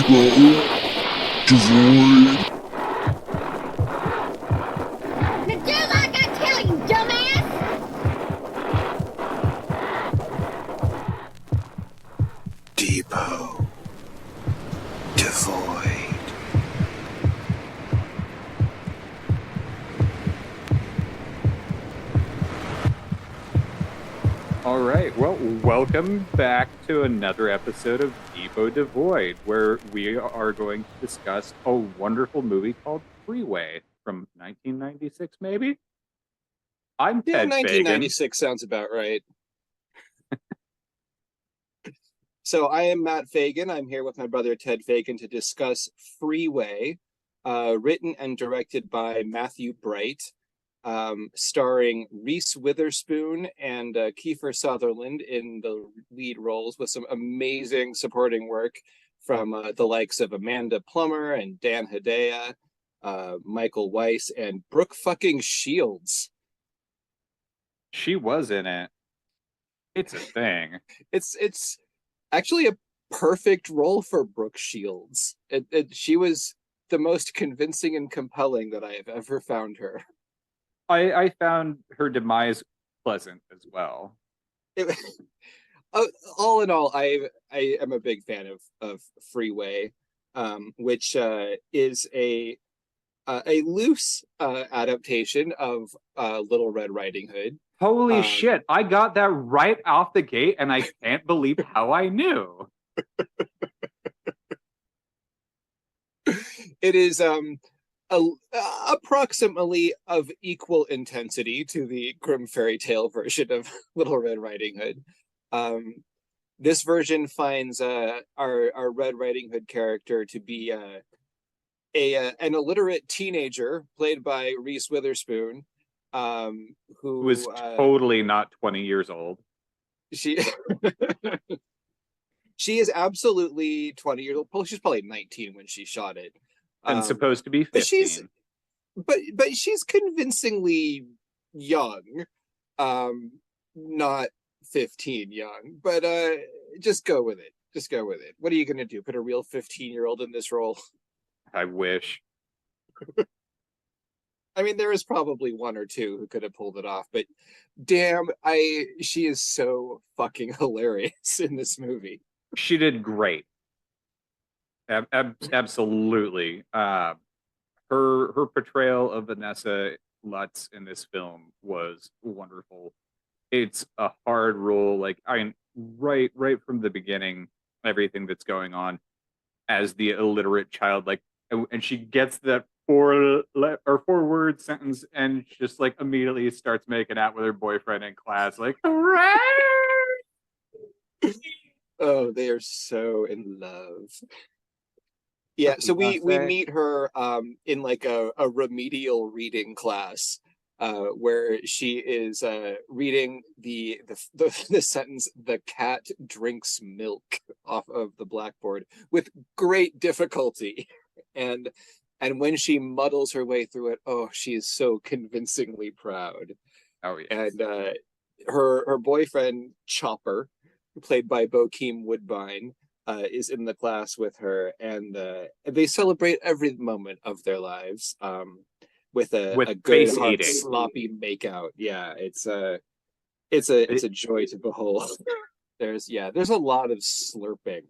Depot Devoid. Now do like I tell you, dumbass! Depot Devoid. All right, well, welcome back to another episode of Depot Devoid, where we are going to discuss a wonderful movie called Freeway from 1996, maybe? I'm Yeah, Ted Fagan. 1996 sounds about right. So I am Matt Fagan. I'm here with my brother Ted Fagan to discuss Freeway, written and directed by Matthew Bright, starring Reese Witherspoon and Kiefer Sutherland in the lead roles, with some amazing supporting work from the likes of Amanda Plummer and Dan Hedaya, Michael Weiss, and Brooke fucking Shields. She was in it. It's a thing. It's actually a perfect role for Brooke Shields. She was the most convincing and compelling that I have ever found her. I found her demise pleasant as well. All in all, I am a big fan of Freeway, which is a loose adaptation of Little Red Riding Hood. Holy shit, I got that right off the gate, and I can't believe how I knew. It is approximately of equal intensity to the Grimm fairy tale version of Little Red Riding Hood. This version finds our Red Riding Hood character to be an illiterate teenager played by Reese Witherspoon, who was totally not 20 years old. She is absolutely 20 years old. Well, she's probably 19 when she shot it. And supposed to be 15. But she's convincingly young. Not 15 young, but just go with it. Just go with it. What are you gonna do? Put a real 15-year-old in this role? I wish. I mean, there is probably one or two who could have pulled it off, but damn, she is so fucking hilarious in this movie. She did great. Absolutely. Her portrayal of Vanessa Lutz in this film was wonderful. It's a hard role. Like, right from the beginning, everything that's going on as the illiterate child, like, and she gets that four-word sentence and just like immediately starts making out with her boyfriend in class, like, hooray! Oh, they are so in love. Yeah, so we meet her in like a remedial reading class, where she is reading the sentence "the cat drinks milk" off of the blackboard with great difficulty, and when she muddles her way through it, oh, she is so convincingly proud. Oh yes. And her boyfriend Chopper, played by Bokeem Woodbine, is in the class with her, and they celebrate every moment of their lives with a good hard, sloppy makeout. Yeah, it's a joy to behold. There's a lot of slurping.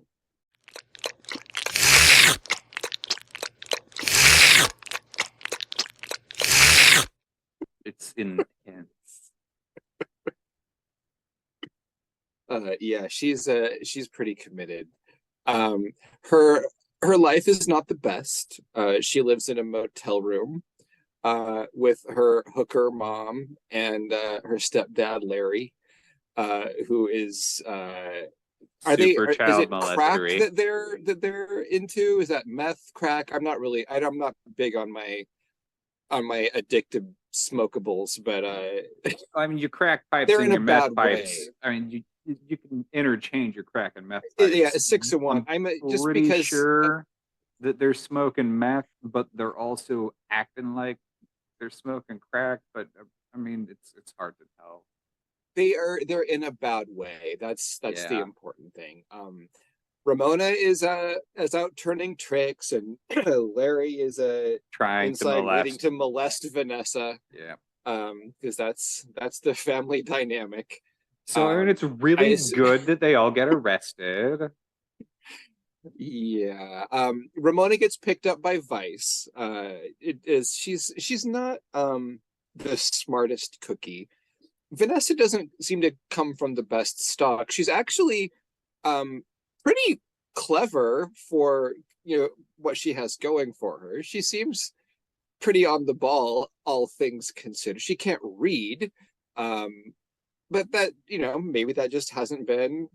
It's intense. Yeah, she's pretty committed. Her life is not the best. She lives in a motel room with her hooker mom and her stepdad Larry, who is is it crack that they're into? Is that meth, crack? I'm not big on my addictive smokables, but I mean, you crack pipes they're and in your a meth bad pipes. way. I mean, you can interchange your crack and meth pipes. Yeah, 6-1. I'm just pretty because sure that they're smoking meth, but they're also acting like they're smoking crack. But I mean, it's hard to tell. they're in a bad way. That's the important thing. Ramona is out turning tricks, and Larry is Trying to inside waiting molest. to molest Vanessa. Yeah. Because that's the family dynamic. So I mean, it's I really ass- good that they all get arrested. Yeah. Ramona gets picked up by Vice. She's not the smartest cookie. Vanessa doesn't seem to come from the best stock. She's actually pretty clever for what she has going for her. She seems pretty on the ball, all things considered. She can't read, but that maybe that just hasn't been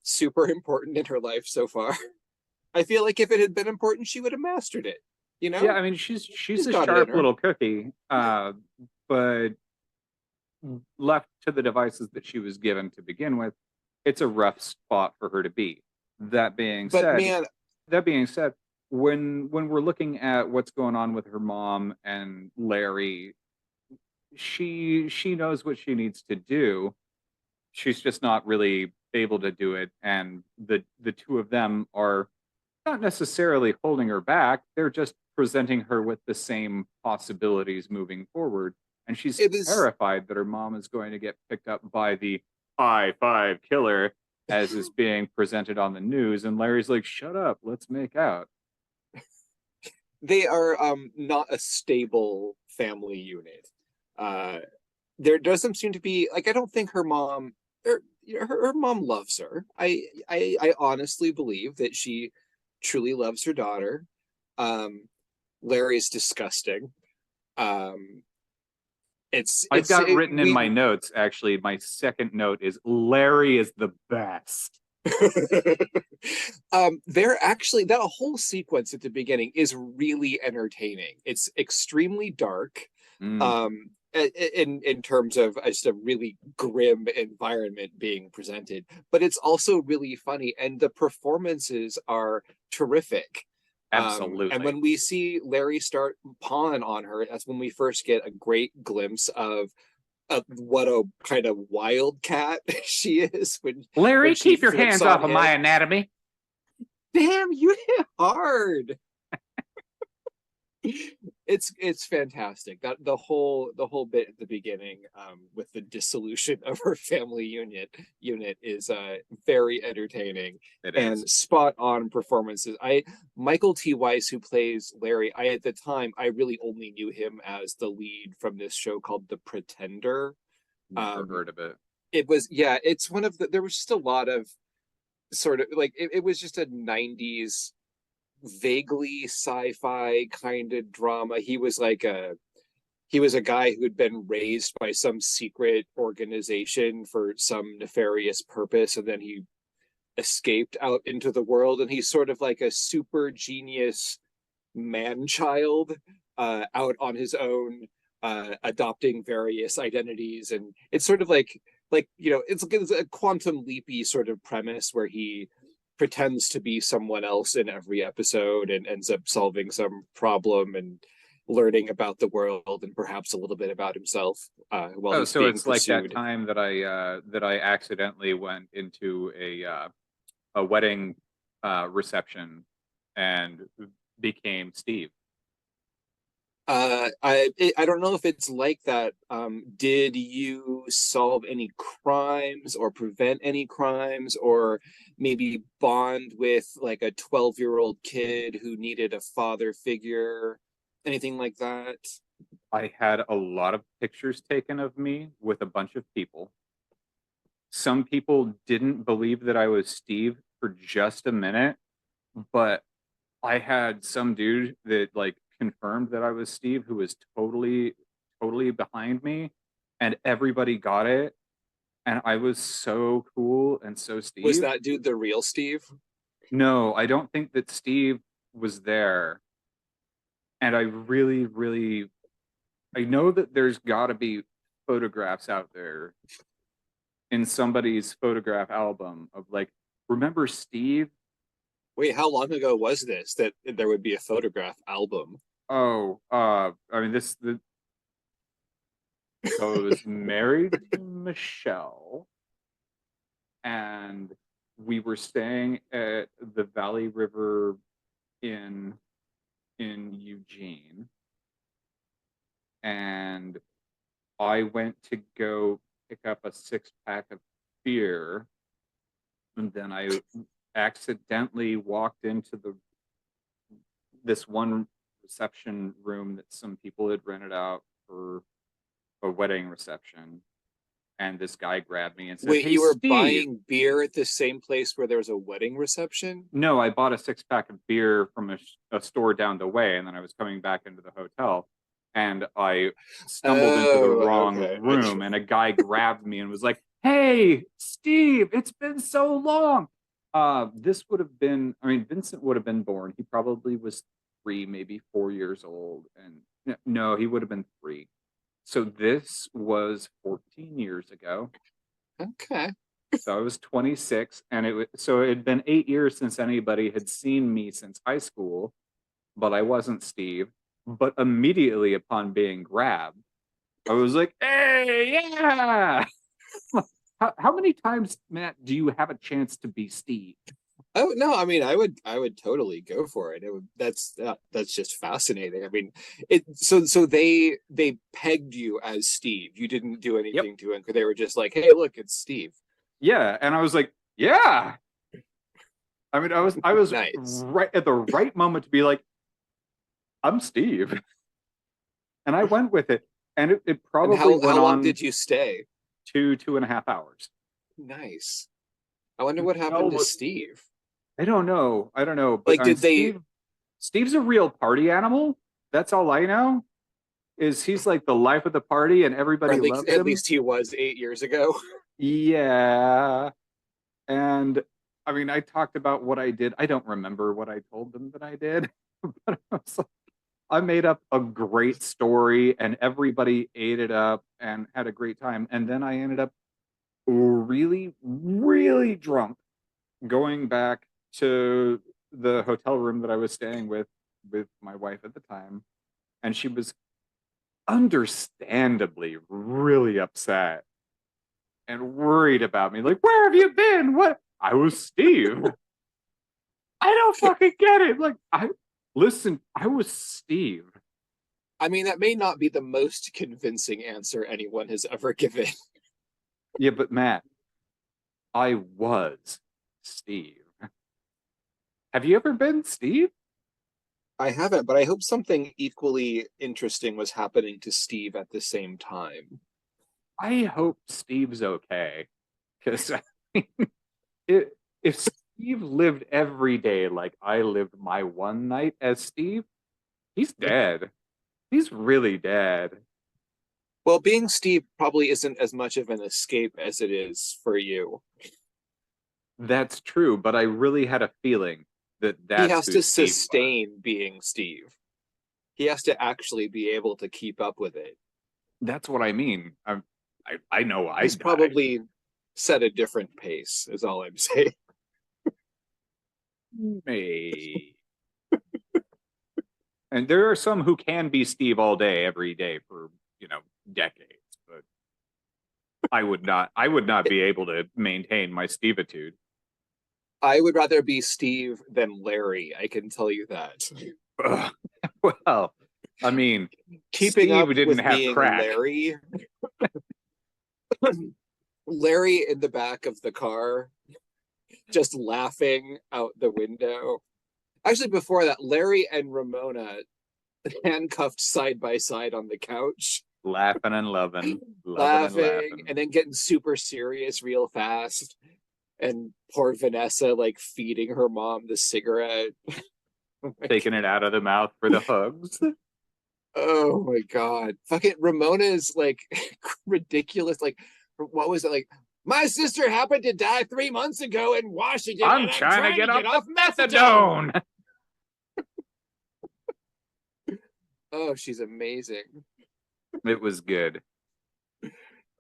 super important in her life so far. I feel like if it had been important, she would have mastered it. Yeah, I mean, she's a got it in sharp her. little cookie, but left to the devices that she was given to begin with, it's a rough spot for her to be. That being But said, man, when we're looking at what's going on with her mom and Larry, she knows what she needs to do. She's just not really able to do it, and the two of them are not necessarily holding her back. They're just presenting her with the same possibilities moving forward. And she's it is terrified that her mom is going to get picked up by the I-5 killer as is being presented on the news. And Larry's like, shut up, let's make out. they are not a stable family unit. There doesn't seem to be like I don't think her mom her mom loves her. I honestly believe that she truly loves her daughter. Larry's disgusting. I've got written in my notes, actually, my second note is Larry is the best. They're actually that whole sequence at the beginning is really entertaining. It's extremely dark. In terms of just a really grim environment being presented, but it's also really funny, and the performances are terrific. Absolutely. And when we see Larry start pawing on her, that's when we first get a great glimpse of what a kind of wildcat she is. Larry, when she keep your flips hands on off of him. my anatomy. Damn, you hit hard. It's fantastic. That the whole bit at the beginning with the dissolution of her family unit is very entertaining and spot on performances. Michael T. Weiss, who plays Larry, at the time I really only knew him as the lead from this show called The Pretender. Never heard of it. It's one of there was just a lot of sort of like it was just a 90s vaguely sci-fi kind of drama. He was a guy who had been raised by some secret organization for some nefarious purpose, and then he escaped out into the world, and he's sort of like a super genius man-child out on his own, adopting various identities. And it's sort of like it's a quantum leapy sort of premise where he pretends to be someone else in every episode and ends up solving some problem and learning about the world and perhaps a little bit about himself while he's so being it's pursued. like that time that I accidentally went into a wedding reception and became Steve. I don't know if it's like that. Did you solve any crimes or prevent any crimes, or maybe bond with like a 12-year-old kid who needed a father figure, anything like that? I had a lot of pictures taken of me with a bunch of people. Some people didn't believe that I was Steve for just a minute, but I had some dude that like confirmed that I was Steve, who was totally behind me, and everybody got it. And I was so cool and so Steve. Was that dude the real Steve? No, I don't think that Steve was there. And I really, I know that there's got to be photographs out there in somebody's photograph album of like, remember Steve? Wait, how long ago was this that there would be a photograph album? Oh, I mean, so I was married to Michelle, and we were staying at the Valley River Inn in Eugene, and I went to go pick up a 6-pack of beer, and then I accidentally walked into this one reception room that some people had rented out for a wedding reception, and this guy grabbed me and said, Wait, "Hey, you were Steve." buying beer at the same place where there was a wedding reception? No, I bought a 6-pack of beer from a store down the way, and then I was coming back into the hotel, and I stumbled into the wrong okay. room, and a guy grabbed me and was like, "Hey, Steve, it's been so long." This would have been, I mean, Vincent would have been born. He probably was 3, maybe 4 years old, and no, he would have been 3. So this was 14 years ago. Okay. So I was 26, and it had been 8 years since anybody had seen me since high school, but I wasn't Steve. But immediately upon being grabbed, I was like, "Hey, yeah!" How many times, Matt, do you have a chance to be Steve? Oh no, I mean, I would totally go for it. It would that's just fascinating. I mean, so they pegged you as Steve. You didn't do Yep. anything to him because they were just like, hey, look, it's Steve. Yeah, and I was like, "Yeah." I mean, I was Nice. right at the right moment to be like, "I'm Steve," and I went with it, and it And probably how went long on did you stay? 2.5 hours. Nice. I wonder what happened to Steve. I don't know. I don't know. But Like, did they? Steve's a real party animal. That's all I know. Is he's like the life of the party, and Or everybody loves him. at least he was 8 years ago. Yeah. And I mean, I talked about what I did. I don't remember what I told them that I did, but I was like, I made up a great story, and everybody ate it up and had a great time. And then I ended up really, really drunk, going back to the hotel room that I was staying with my wife at the time, and she was understandably really upset and worried about me. Like, "Where have you been? What?" I was Steve. I don't fucking get it. Like, I was Steve. I mean, that may not be the most convincing answer anyone has ever given. Yeah, but Matt, I was Steve. Have you ever been Steve? I haven't, but I hope something equally interesting was happening to Steve at the same time. I hope Steve's okay. Because if Steve lived every day like I lived my one night as Steve, he's dead. He's really dead. Well, being Steve probably isn't as much of an escape as it is for you. That's true, but I really had a feeling that He that's has who to Steve was. sustain being Steve. He has to actually be able to keep up with it. That's what I mean. I know I He's died. probably set a different pace, is all I'm saying. Maybe. And there are some who can be Steve all day, every day for, decades, but I would not be able to maintain my Steve-itude. I would rather be Steve than Larry, I can tell you that. Well, I mean, Keeping Steve up didn't with have being crack. Larry. Larry in the back of the car, just laughing out the window. Actually, before that, Larry and Ramona handcuffed side by side on the couch, Laughing and loving, laughing, and then getting super serious real fast. And poor Vanessa, like, feeding her mom the cigarette. taking it out of the mouth for the hugs. Oh my God. Fucking Ramona is like ridiculous. Like, what was it? Like, my sister happened to die 3 months ago in Washington. I'm and trying to get off methadone. methadone. Oh, she's amazing. It was good.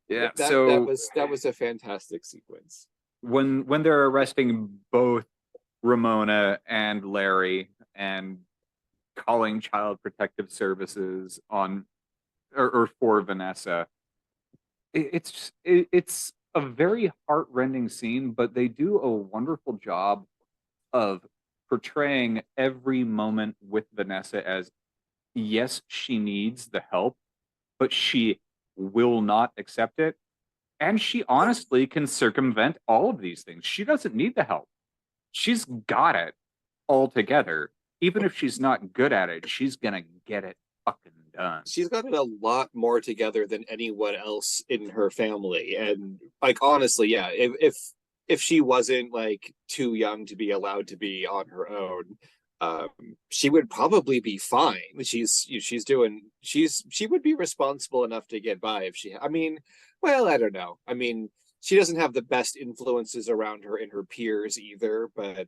Yeah. That was a fantastic sequence. When they're arresting both Ramona and Larry and calling Child Protective Services on or for Vanessa, it's a very heartrending scene, but they do a wonderful job of portraying every moment with Vanessa as, yes, she needs the help, but she will not accept it. And she honestly can circumvent all of these things. She doesn't need the help. She's got it all together. Even if she's not good at it, she's gonna get it fucking done. She's gotten a lot more together than anyone else in her family. And like honestly, yeah, if she wasn't like too young to be allowed to be on her own, she would probably be fine. She would be responsible enough to get by if she, I mean, well, I don't know. I mean, she doesn't have the best influences around her in her peers either, but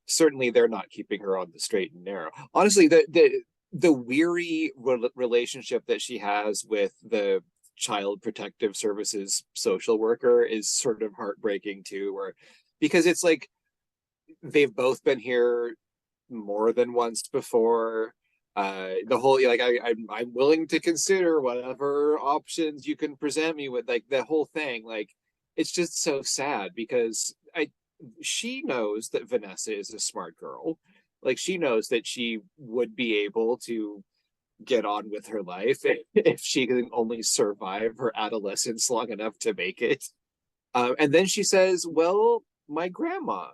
certainly they're not keeping her on the straight and narrow. Honestly, the weary relationship that she has with the Child Protective Services social worker is sort of heartbreaking too, because it's like they've both been here more than once before. The whole like I'm willing to consider whatever options you can present me with, like the whole thing, like it's just so sad because she knows that Vanessa is a smart girl. Like she knows that she would be able to get on with her life if she can only survive her adolescence long enough to make it. And then she says, well, my grandma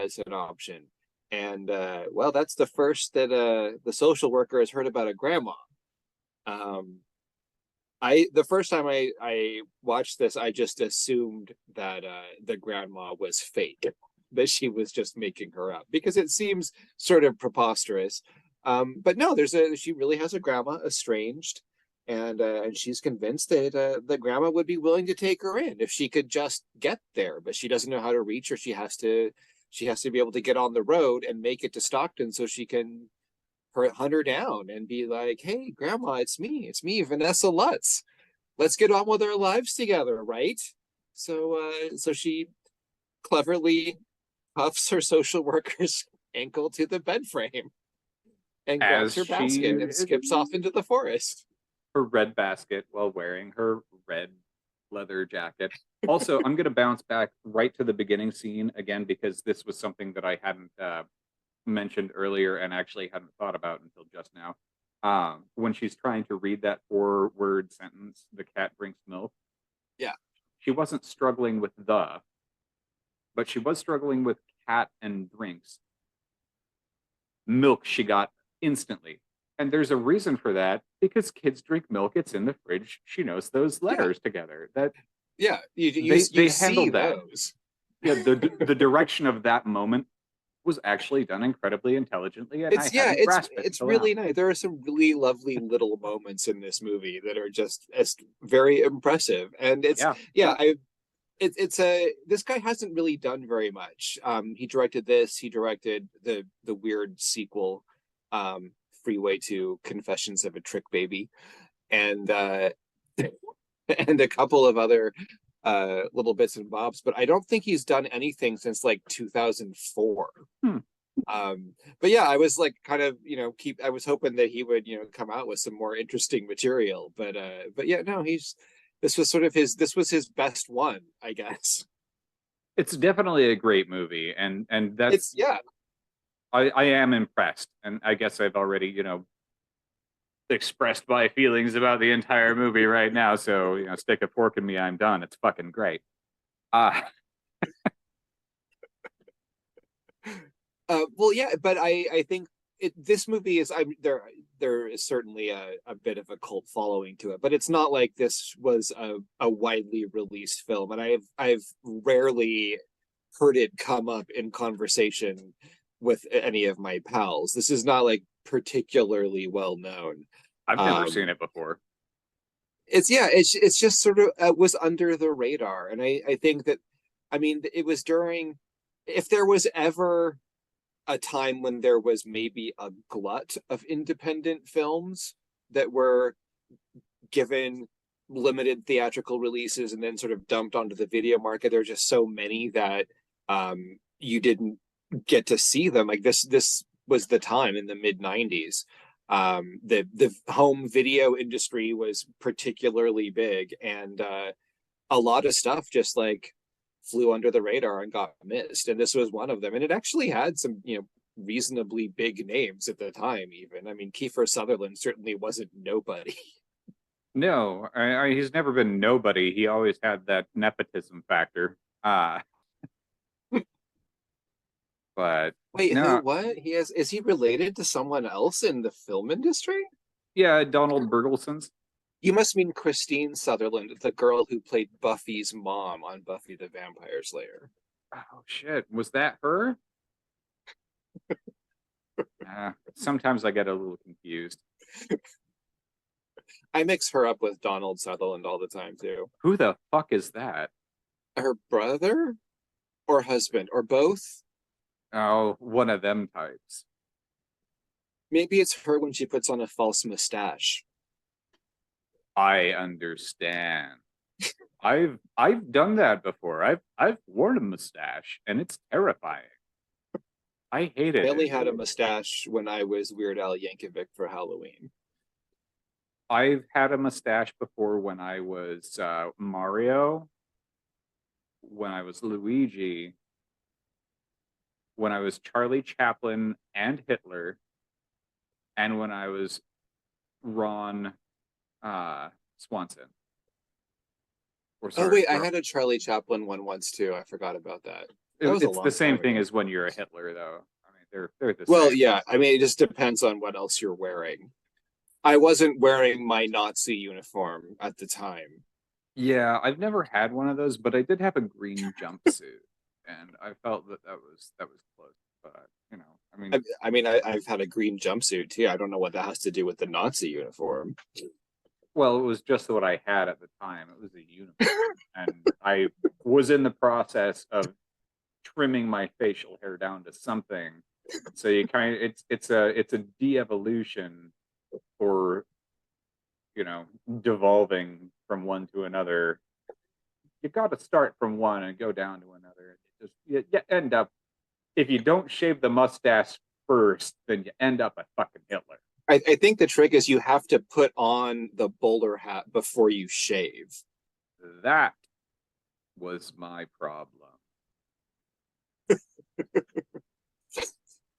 is an option. And well, that's the first that the social worker has heard about a grandma. The first time I watched this, I just assumed that the grandma was fake, that she was just making her up because it seems sort of preposterous. But no, she really has a grandma estranged, and she's convinced that the grandma would be willing to take her in if she could just get there, but she doesn't know how to reach her. She has to be able to get on the road and make it to Stockton so she can hunt her down and be like, hey, grandma, it's me, Vanessa Lutz. Let's get on with our lives together, right? So she cleverly cuffs her social worker's ankle to the bed frame and grabs her basket and skips off into the forest. Her red basket while wearing her red leather jacket. Also, I'm going to bounce back right to the beginning scene again because this was something that I hadn't mentioned earlier and actually hadn't thought about until just now. When she's trying to read that 4-word sentence, the cat drinks milk. Yeah. She wasn't struggling with but she was struggling with cat and drinks. Milk she got instantly. And there's a reason for that because kids drink milk. It's in the fridge. She knows those letters together. That they handled that. Those. Yeah, the direction of that moment was actually done incredibly intelligently, and it's really nice. There are some really lovely little moments in this movie that are just very impressive, and this guy hasn't really done very much. He directed this. He directed the weird sequel, Freeway to Confessions of a Trick Baby, and and a couple of other little bits and bobs, but I don't think he's done anything since like 2004. But yeah, I was like kind of, I was hoping that he would, come out with some more interesting material, but yeah, no, this was his best one, I guess. It's definitely a great movie, and that's I am impressed, and I guess I've already, expressed my feelings about the entire movie right now, so stick a fork in me, I'm done. It's fucking great. Well, yeah, but I think this movie is there is certainly a bit of a cult following to it, but it's not like this was a widely released film, and I've rarely heard it come up in conversation with any of my pals. This is not like particularly well known. I've never seen it before. It's just sort of was under the radar, and I think that, I mean, it was during, if there was ever a time when there was maybe a glut of independent films that were given limited theatrical releases and then sort of dumped onto the video market, there are just so many that you didn't get to see them. Like this was the time in the mid 90s. The home video industry was particularly big, and a lot of stuff just like flew under the radar and got missed, and this was one of them. And it actually had some, reasonably big names at the time. Even, I mean, Kiefer Sutherland certainly wasn't nobody. No, he's never been nobody. He always had that nepotism factor. But Wait, no, who? What? Is he related to someone else in the film industry? yeah, Donald Bergelsons. You must mean Christine Sutherland, the girl who played Buffy's mom on Buffy the Vampire Slayer. Oh shit, was that her? Sometimes I get a little confused. I mix her up with Donald Sutherland all the time too. Who the fuck is that? Her brother or husband or both? Oh, one of them types. Maybe it's her when she puts on a false mustache. I understand. I've done that before. I've worn a mustache and it's terrifying. I hate it. I only had a mustache when I was Weird Al Yankovic for Halloween. I've had a mustache before when I was Mario, when I was Luigi, when I was Charlie Chaplin and Hitler, and when I was Ron Swanson. Oh wait, I had a Charlie Chaplin one once too. I forgot about that. It's the same thing as when you're a Hitler, though. I mean, they're the same. Well, yeah. I mean, it just depends on what else you're wearing. I wasn't wearing my Nazi uniform at the time. Yeah, I've never had one of those, but I did have a green jumpsuit, and I felt that was close. But I mean, I've had a green jumpsuit too. I don't know what that has to do with the Nazi uniform. Well, it was just what I had at the time. It was a uniform, and I was in the process of trimming my facial hair down to something. So you kind of it's a de-evolution, or devolving from one to another. You got to start from one and go down to another. You end up, if you don't shave the mustache first, then you end up a fucking Hitler. I think the trick is you have to put on the bowler hat before you shave. That was my problem.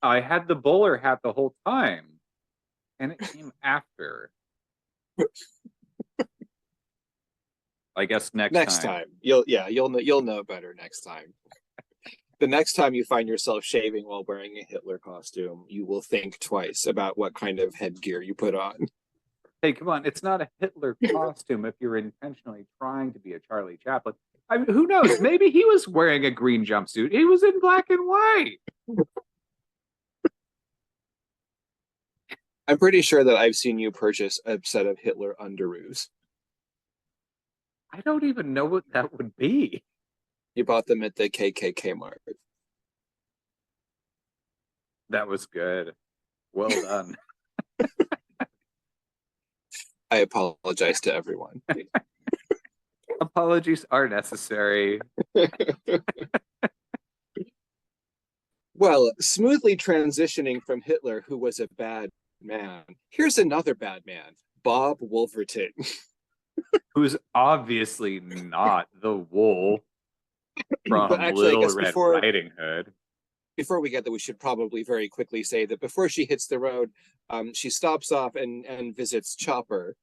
I had the bowler hat the whole time, and it came after. I guess next time. You'll know better next time. The next time you find yourself shaving while wearing a Hitler costume, you will think twice about what kind of headgear you put on. Hey, come on. It's not a Hitler costume if you're intentionally trying to be a Charlie Chaplin. I mean, who knows? Maybe he was wearing a green jumpsuit. He was in black and white. I'm pretty sure that I've seen you purchase a set of Hitler underoos. I don't even know what that would be. You bought them at the KKK Mart. That was good. Well done. I apologize to everyone. Apologies are necessary. Well, smoothly transitioning from Hitler, who was a bad man, here's another bad man, Bob Wolverton. Who's obviously not the Wolf from actually, Little Red Riding Hood. Before we get that, we should probably very quickly say that before she hits the road, she stops off and visits Chopper,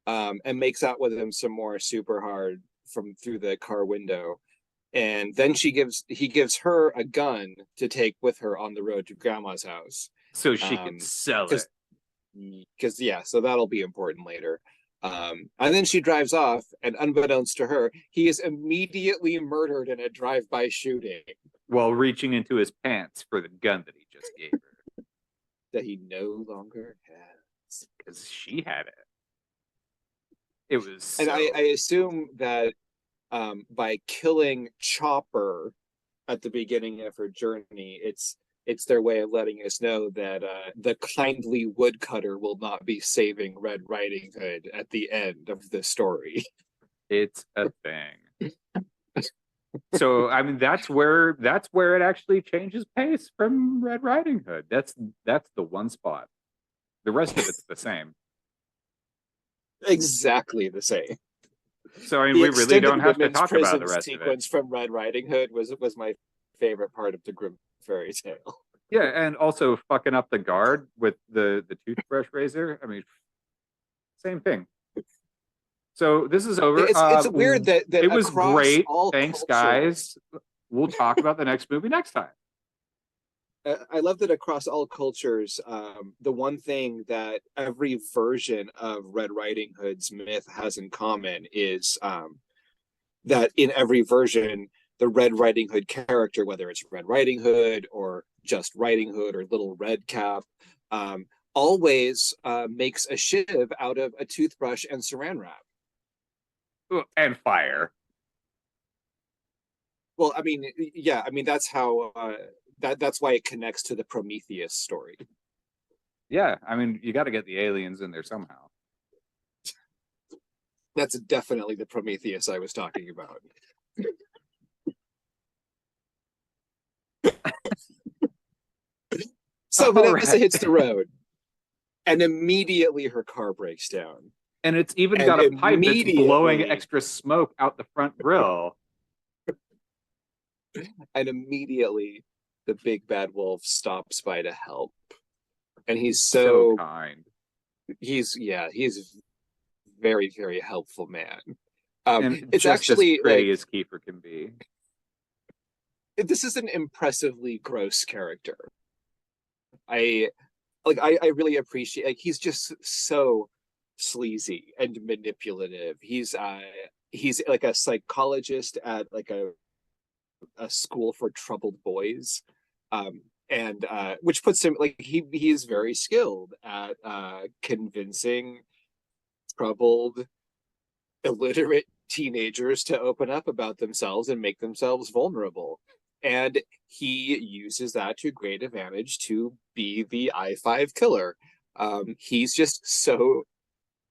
and makes out with him some more super hard from through the car window. And then he gives her a gun to take with her on the road to Grandma's house. So she can sell it. Because, yeah, so that'll be important later. And then she drives off, and unbeknownst to her, he is immediately murdered in a drive-by shooting. While reaching into his pants for the gun that he just gave her. That he no longer has. Because she had it. It was And I assume that by killing Chopper at the beginning of her journey, it's their way of letting us know that the kindly woodcutter will not be saving Red Riding Hood at the end of the story. It's a thing. So I mean, that's where it actually changes pace from Red Riding Hood. That's the one spot. The rest of it's the same. Exactly the same. So I mean, The we really extended don't have to women's talk about the prison rest of it. sequence from Red Riding Hood was my favorite part of the Grimm fairy tale. Yeah, and also fucking up the guard with the toothbrush razor. I mean, same thing. So this is over. It's weird that it was across great. all Thanks, cultures, guys. We'll talk about the next movie next time. I love that across all cultures, the one thing that every version of Red Riding Hood's myth has in common is that in every version, the Red Riding Hood character, whether it's Red Riding Hood or just Riding Hood or Little Red Cap, always makes a shiv out of a toothbrush and saran wrap. And fire. Well, I mean, yeah, I mean that's how that's why it connects to the Prometheus story. Yeah, I mean, you got to get the aliens in there somehow. That's definitely the Prometheus I was talking about. So Vanessa hits the road, and immediately her car breaks down. And it's even got a pipe that's blowing extra smoke out the front grill. And immediately the big bad wolf stops by to help. And he's so kind. He's very, very helpful man. And it's just actually as pretty as Kiefer can be. This is an impressively gross character. I really appreciate, like, he's just so sleazy and manipulative. He's like a psychologist at like a school for troubled boys, and which puts him, like, he is very skilled at convincing troubled illiterate teenagers to open up about themselves and make themselves vulnerable, and he uses that to great advantage to be the I-5 killer. He's just so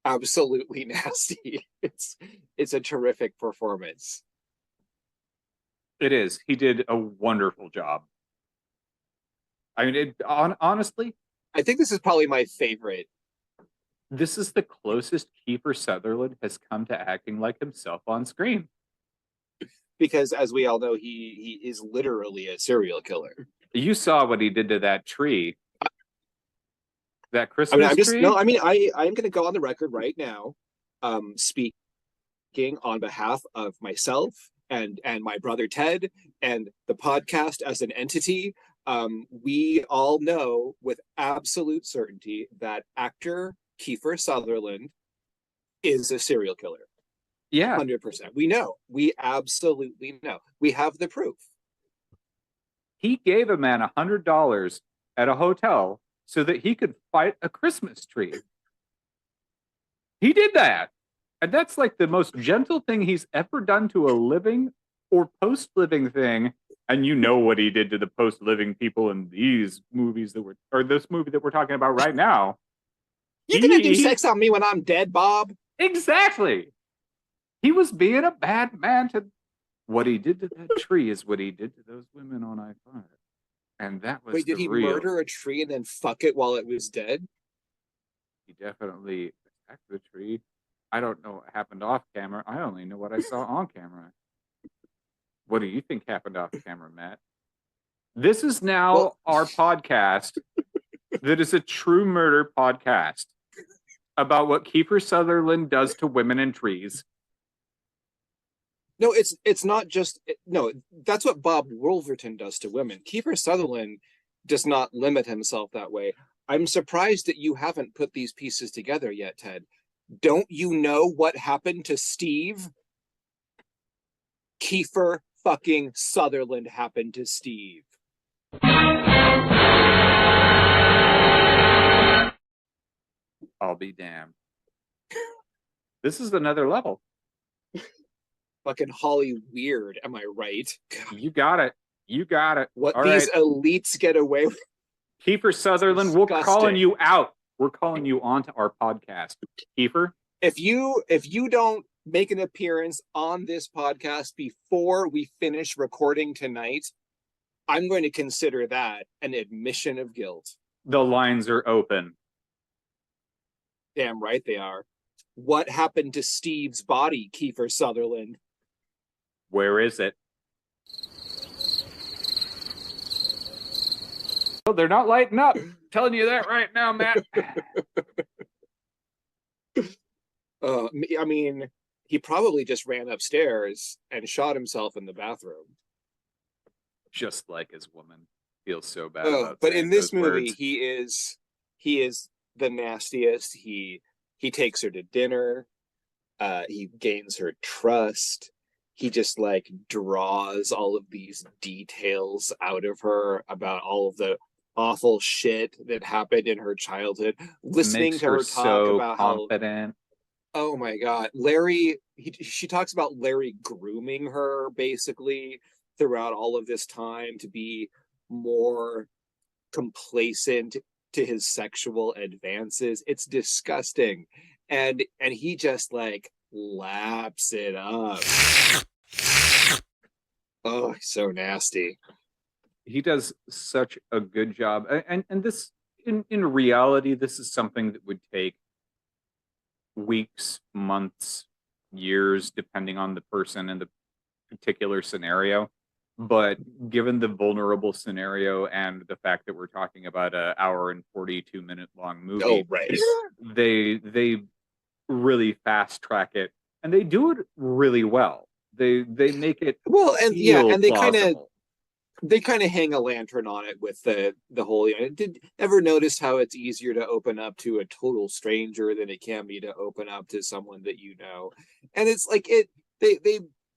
absolutely nasty. It's a terrific performance. It is. He did a wonderful job. I mean, honestly, I think this is probably my favorite. This is the closest Kiefer Sutherland has come to acting like himself on screen. Because, as we all know, he is literally a serial killer. You saw what he did to that tree. That Christmas tree? I'm going to go on the record right now, speaking on behalf of myself and my brother Ted and the podcast as an entity. We all know with absolute certainty that actor Kiefer Sutherland is a serial killer. Yeah. 100%. We know. We absolutely know. We have the proof. He gave a man $100 at a hotel so that he could fight a Christmas tree. He did that. And that's like the most gentle thing he's ever done to a living or post-living thing. And you know what he did to the post-living people in these movies or this movie that we're talking about right now. You're going to do sex on me when I'm dead, Bob? Exactly. He was being a bad man. What he did to that tree is what he did to those women on I-5. And that was did he murder a tree and then fuck it while it was dead? He definitely attacked the tree. I don't know what happened off camera. I only know what I saw on camera. What do you think happened off camera, Matt? This is now our podcast that is a true murder podcast about what Kiefer Sutherland does to women and trees. No, it's not just, no, that's what Bob Wolverton does to women. Kiefer Sutherland does not limit himself that way. I'm surprised that you haven't put these pieces together yet, Ted. Don't you know what happened to Steve? Kiefer fucking Sutherland happened to Steve. I'll be damned. This is another level. Fucking Holly weird, am I right? You got it. You got it. What all these right. elites get away with. Kiefer Sutherland, we're calling you out. We're calling you onto our podcast. Kiefer? If you don't make an appearance on this podcast before we finish recording tonight, I'm going to consider that an admission of guilt. The lines are open. Damn right they are. what happened to Steve's body, Kiefer Sutherland? Where is it? Oh, they're not lighting up. I'm telling you that right now, Matt. I mean, he probably just ran upstairs and shot himself in the bathroom. Just like his woman. Feels so bad Oh, about but saying in this those movie, words. he is the nastiest. He takes her to dinner. He gains her trust. He just like draws all of these details out of her about all of the awful shit that happened in her childhood. Listening Makes to her her talk so about how, confident. oh my God, Larry, she talks about Larry grooming her basically throughout all of this time to be more complacent to his sexual advances. It's disgusting. And he just like laps it up. Oh, so nasty. He does such a good job. And this in reality, this is something that would take weeks, months, years, depending on the person and the particular scenario. But given the vulnerable scenario and the fact that we're talking about an hour and 42-minute long movie, Oh, right. they really fast track it, and they do it really well. They make it Well, and yeah, feel and they plausible. kind of hang a lantern on it with the whole, you know, did ever notice how it's easier to open up to a total stranger than it can be to open up to someone that you know? And it's like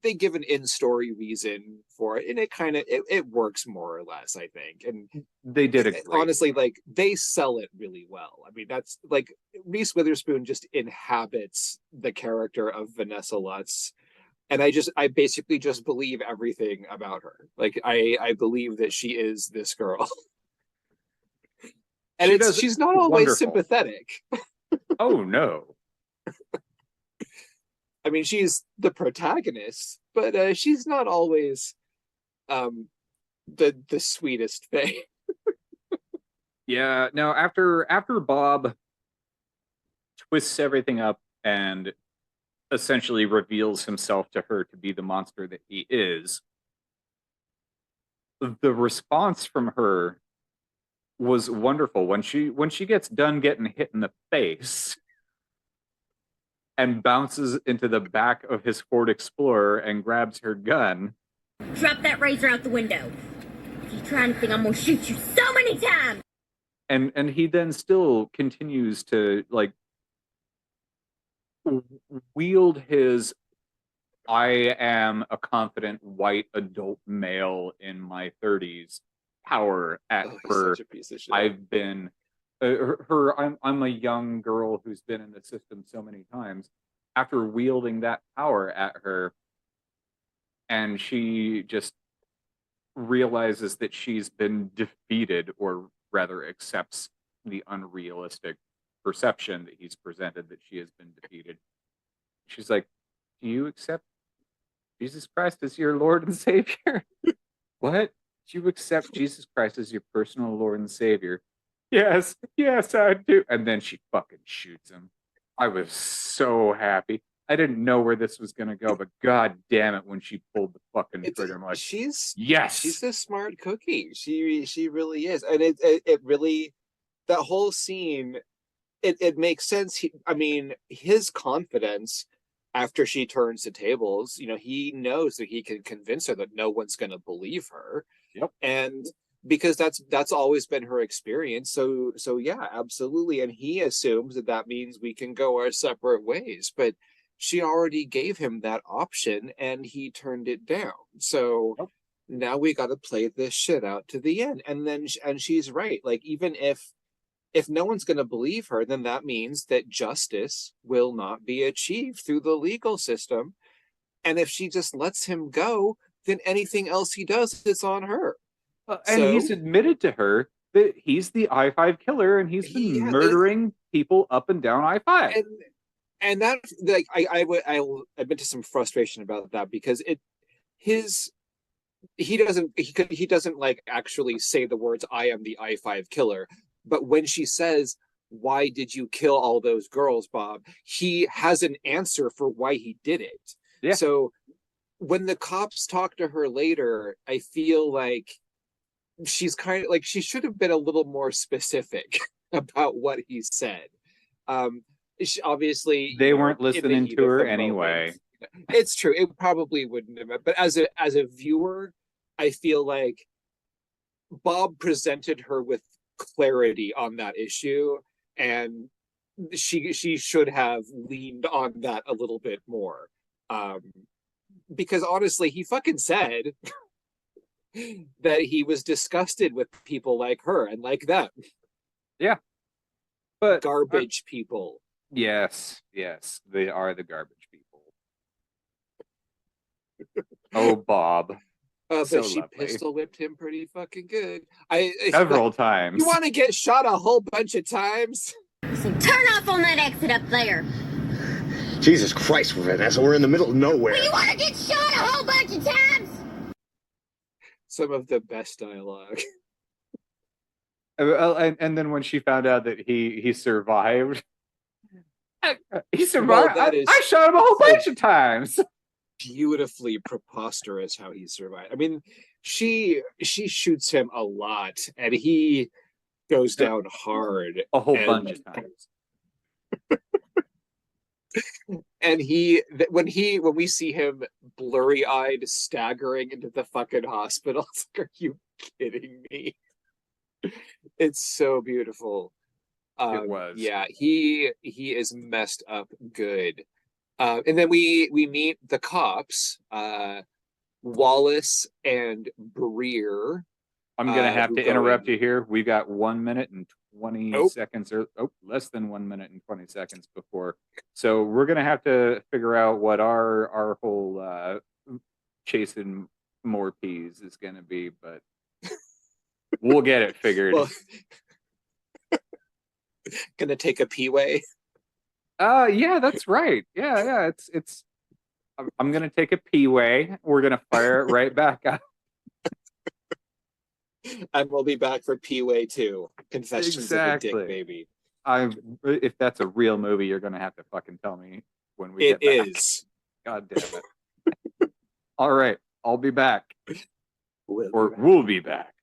they give an in-story reason for it, and it kind of it works more or less, I think. And They did a great honestly, job. like they sell it really well. I mean, that's like Reese Witherspoon just inhabits the character of Vanessa Lutz, and I basically just believe everything about her. Like I believe that she is this girl. And She does she's not always wonderful. sympathetic. Oh no. I mean, she's the protagonist, but she's not always the sweetest thing. Yeah, no, after Bob twists everything up and essentially reveals himself to her to be the monster that he is, the response from her was wonderful when she gets done getting hit in the face and bounces into the back of his Ford Explorer and grabs her gun. Drop that razor out the window. If you try anything, I'm gonna shoot you so many times. And he then still continues to like wield his I am a confident white adult male in my 30s power at Oh, he's her. such a piece of shit. I've been I'm a young girl who's been in the system so many times. After wielding that power at her, and she just realizes that she's been defeated, or rather accepts the unrealistic perception that he's presented that she has been defeated. She's like, do you accept Jesus Christ as your Lord and Savior? What? Do you accept Jesus Christ as your personal Lord and Savior? Yes, I do. And then she fucking shoots him. I was so happy. I didn't know where this was gonna go, but god damn it, when she pulled the fucking trigger, I'm like, she's a smart cookie. She really is. And it really, that whole scene, it makes sense. I mean, his confidence after she turns the tables, you know, he knows that he can convince her that no one's going to believe her. Yep. And because that's always been her experience. So yeah, absolutely. And he assumes that means we can go our separate ways, but she already gave him that option and he turned it down. So Yep. now we got to play this shit out to the end. And then and she's right. Like, even if no one's going to believe her, then that means that justice will not be achieved through the legal system. And if she just lets him go, then anything else he does, it's on her. And So he's admitted to her that he's the I-5 killer, and he's been murdering people up and down I-5. And that, like, I admit to some frustration about that, because he doesn't like actually say the words "I am the I-5 killer," but when she says why did you kill all those girls, Bob? He has an answer for why he did it. Yeah. So when the cops talk to her later, I feel like she's kind of like she should have been a little more specific about what he said. Obviously, They you know, weren't in the listening heat to of her the anyway. moment, it's true. It probably wouldn't have, but as a viewer, I feel like Bob presented her with clarity on that issue, and she should have leaned on that a little bit more. Because honestly, he fucking said that he was disgusted with people like her and like them. Yeah. But garbage people. Yes, they are the garbage people. Oh, Bob. But So she lovely. pistol whipped him pretty fucking good. Several times. You want to get shot a whole bunch of times? Turn off on that exit up there. Jesus Christ, Vanessa, we're in the middle of nowhere. Well, you want to get shot a whole bunch of times? Some of the best dialogue. And then when she found out that he survived, he survived. Well, I shot him a whole bunch of times. Beautifully preposterous how he survived. I mean, she shoots him a lot, and he goes down hard a whole bunch of times. And when we see him blurry-eyed staggering into the fucking hospital, it's like, are you kidding me? It's so beautiful. It was. Yeah, he is messed up good. And then we meet the cops, Wallace and Breer. I'm gonna have to interrupt you here. We've got 1 minute and 20 seconds, or less than 1 minute and 20 seconds before. So we're gonna have to figure out what our whole chasing more peas is gonna be, but we'll get it figured. Well, gonna take a P-way. Yeah, that's right. Yeah. It's. I'm gonna take a P-way. We're gonna fire it right back up. And we'll be back for P-way 2. Confessions of a Dick Baby. If that's a real movie, you're gonna have to fucking tell me when we get back. It is. God damn it. All right, I'll be back. We'll be back.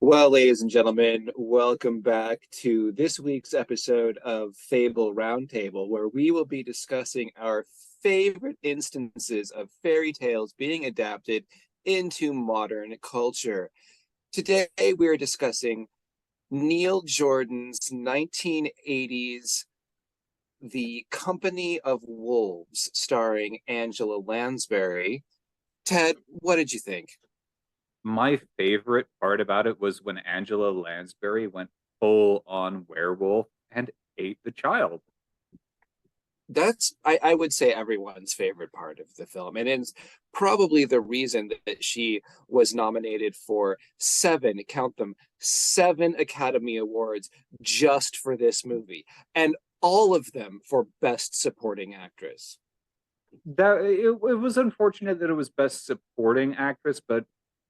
Well, ladies and gentlemen, welcome back to this week's episode of Fable Roundtable, where we will be discussing our favorite instances of fairy tales being adapted into modern culture. Today, we're discussing Neil Jordan's 1980s The Company of Wolves, starring Angela Lansbury. Ted, what did you think? My favorite part about it was when Angela Lansbury went full on werewolf and ate the child. That's, I would say, everyone's favorite part of the film. And it's probably the reason that she was nominated for 7 Academy Awards just for this movie. And all of them for Best Supporting Actress. It was unfortunate that it was Best Supporting Actress, but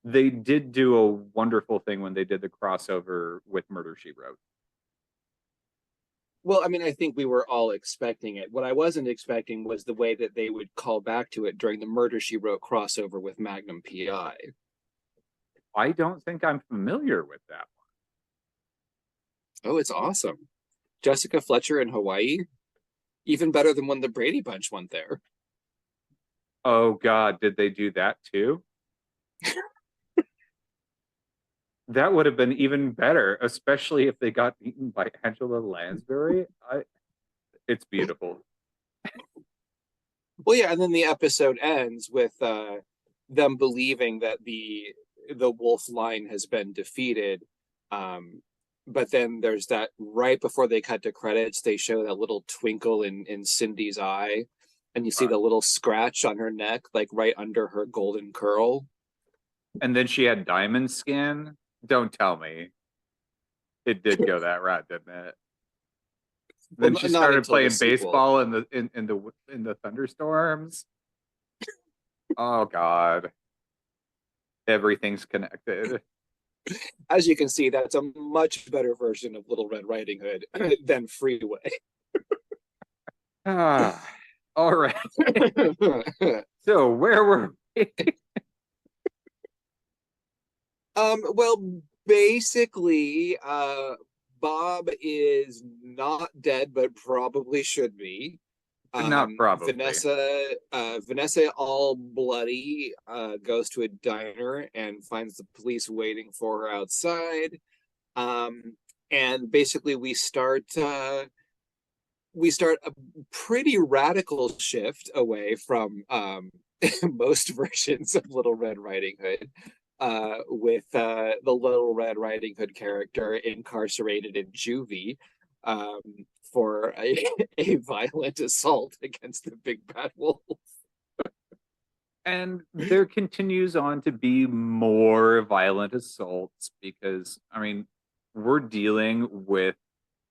they did do a wonderful thing when they did the crossover with Murder, She Wrote. Well, I mean, I think we were all expecting it. What I wasn't expecting was the way that they would call back to it during the Murder, She Wrote crossover with Magnum P.I. I don't think I'm familiar with that one. Oh, it's awesome. Jessica Fletcher in Hawaii. Even better than when the Brady Bunch went there. Oh, God. Did they do that too? That would have been even better, especially if they got eaten by Angela Lansbury. It's beautiful. Well, yeah, and then the episode ends with them believing that the wolf line has been defeated. But then there's that right before they cut to credits, they show that little twinkle in Cindy's eye, and you see the little scratch on her neck, like right under her golden curl. And then she had diamond skin. Don't tell me. It did go that route, didn't it? Then she started playing baseball in the thunderstorms. Oh God. Everything's connected. As you can see, that's a much better version of Little Red Riding Hood than Freeway. Ah, all right. So where were we? Well, basically, Bob is not dead, but probably should be. Not probably. Vanessa, all bloody, goes to a diner and finds the police waiting for her outside. And basically, we start a pretty radical shift away from most versions of Little Red Riding Hood, with the Little Red Riding Hood character incarcerated in juvie, um, for a violent assault against the big bad wolf. And there continues on to be more violent assaults because, I mean, we're dealing with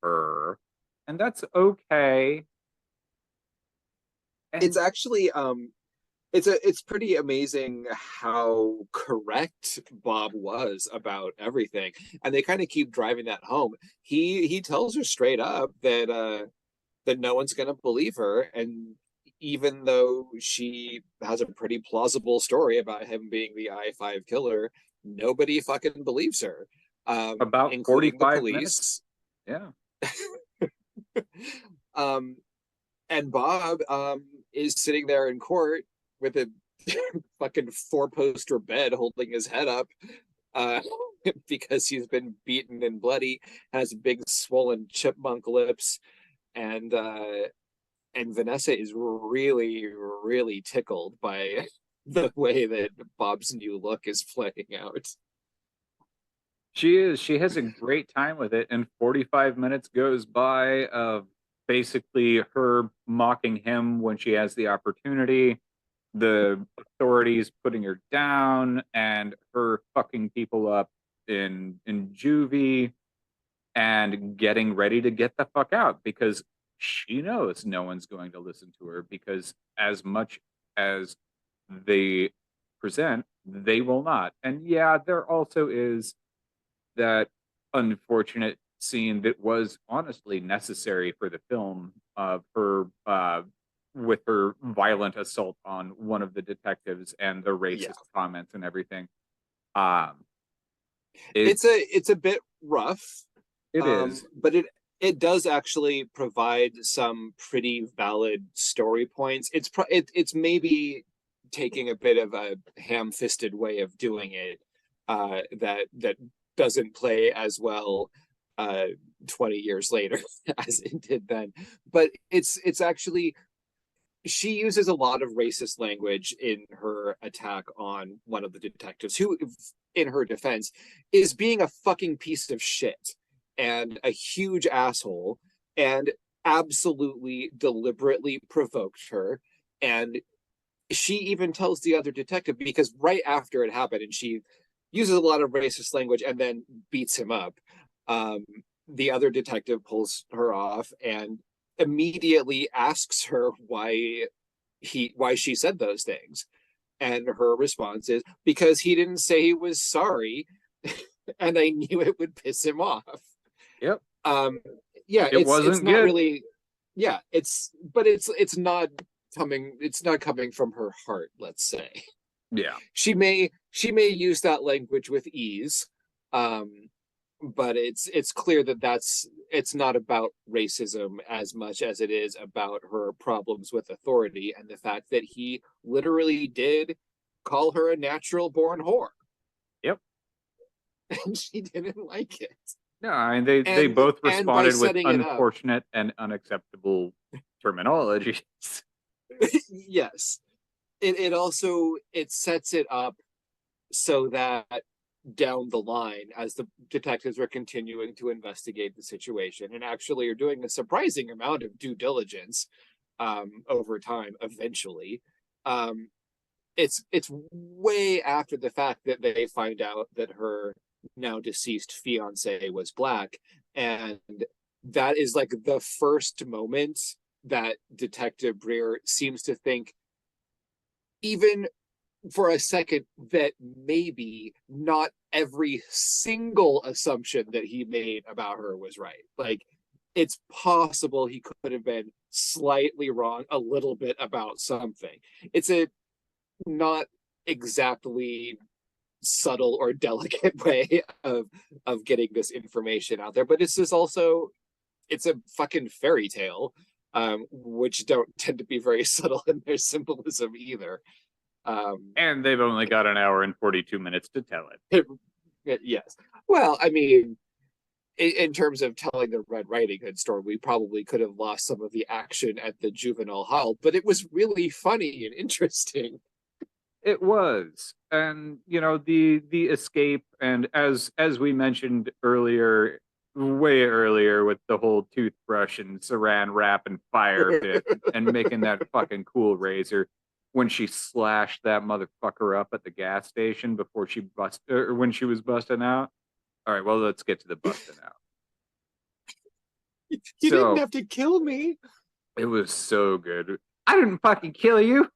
her, and that's okay. And It's actually it's pretty amazing how correct Bob was about everything, and they kind of keep driving that home. He tells her straight up that no one's going to believe her, and even though she has a pretty plausible story about him being the I-5 killer, nobody fucking believes her, about including the 45 minutes. police. Yeah. um and Bob is sitting there in court with a fucking four-poster bed holding his head up, uh because he's been beaten and bloody, has big swollen chipmunk lips, and Vanessa is really, really tickled by the way that Bob's new look is playing out. She is. She has a great time with it, and 45 minutes goes by of basically her mocking him when she has the opportunity, the authorities putting her down, and her fucking people up in juvie and getting ready to get the fuck out because she knows no one's going to listen to her because as much as they present, they will not. And yeah, there also is that unfortunate scene that was honestly necessary for the film of her with her violent assault on one of the detectives and the racist comments and everything. It's a bit rough. It is, but it does actually provide some pretty valid story points. It's maybe taking a bit of a ham-fisted way of doing it, that doesn't play as well 20 years later as it did then. But it's actually, she uses a lot of racist language in her attack on one of the detectives, who, in her defense, is being a fucking piece of shit and a huge asshole, and absolutely deliberately provoked her. And she even tells the other detective, because right after it happened and she uses a lot of racist language and then beats him up, the other detective pulls her off and immediately asks her why she said those things, and her response is, because he didn't say he was sorry and I knew it would piss him off. Yep. Yeah, it's not good. really, yeah, it's not coming from her heart, let's say. Yeah. She may use that language with ease, but it's clear that it's not about racism as much as it is about her problems with authority and the fact that he literally did call her a natural born whore. Yep. And she didn't like it. No, I mean they both responded with unfortunate and unacceptable terminology. Yes. It also, it sets it up so that down the line, as the detectives are continuing to investigate the situation and actually are doing a surprising amount of due diligence over time, eventually, it's way after the fact that they find out that her now deceased fiance was black, and that is like the first moment that Detective Breer seems to think, even for a second that maybe not every single assumption that he made about her was right. Like, it's possible he could have been slightly wrong a little bit about something. It's a not exactly subtle or delicate way of getting this information out there, but it's just also, it's a fucking fairy tale, which don't tend to be very subtle in their symbolism either. And they've only got an hour and 42 minutes to tell it. Yes. Well, I mean, in terms of telling the Red Riding Hood story, we probably could have lost some of the action at the juvenile hall, but it was really funny and interesting. It was. And you know, the escape, and as we mentioned earlier, way earlier, with the whole toothbrush and saran wrap and fire pit and making that fucking cool razor, when she slashed that motherfucker up at the gas station before she or when she was busting out. All right, well, let's get to the busting out. You didn't have to kill me. It was so good. I didn't fucking kill you.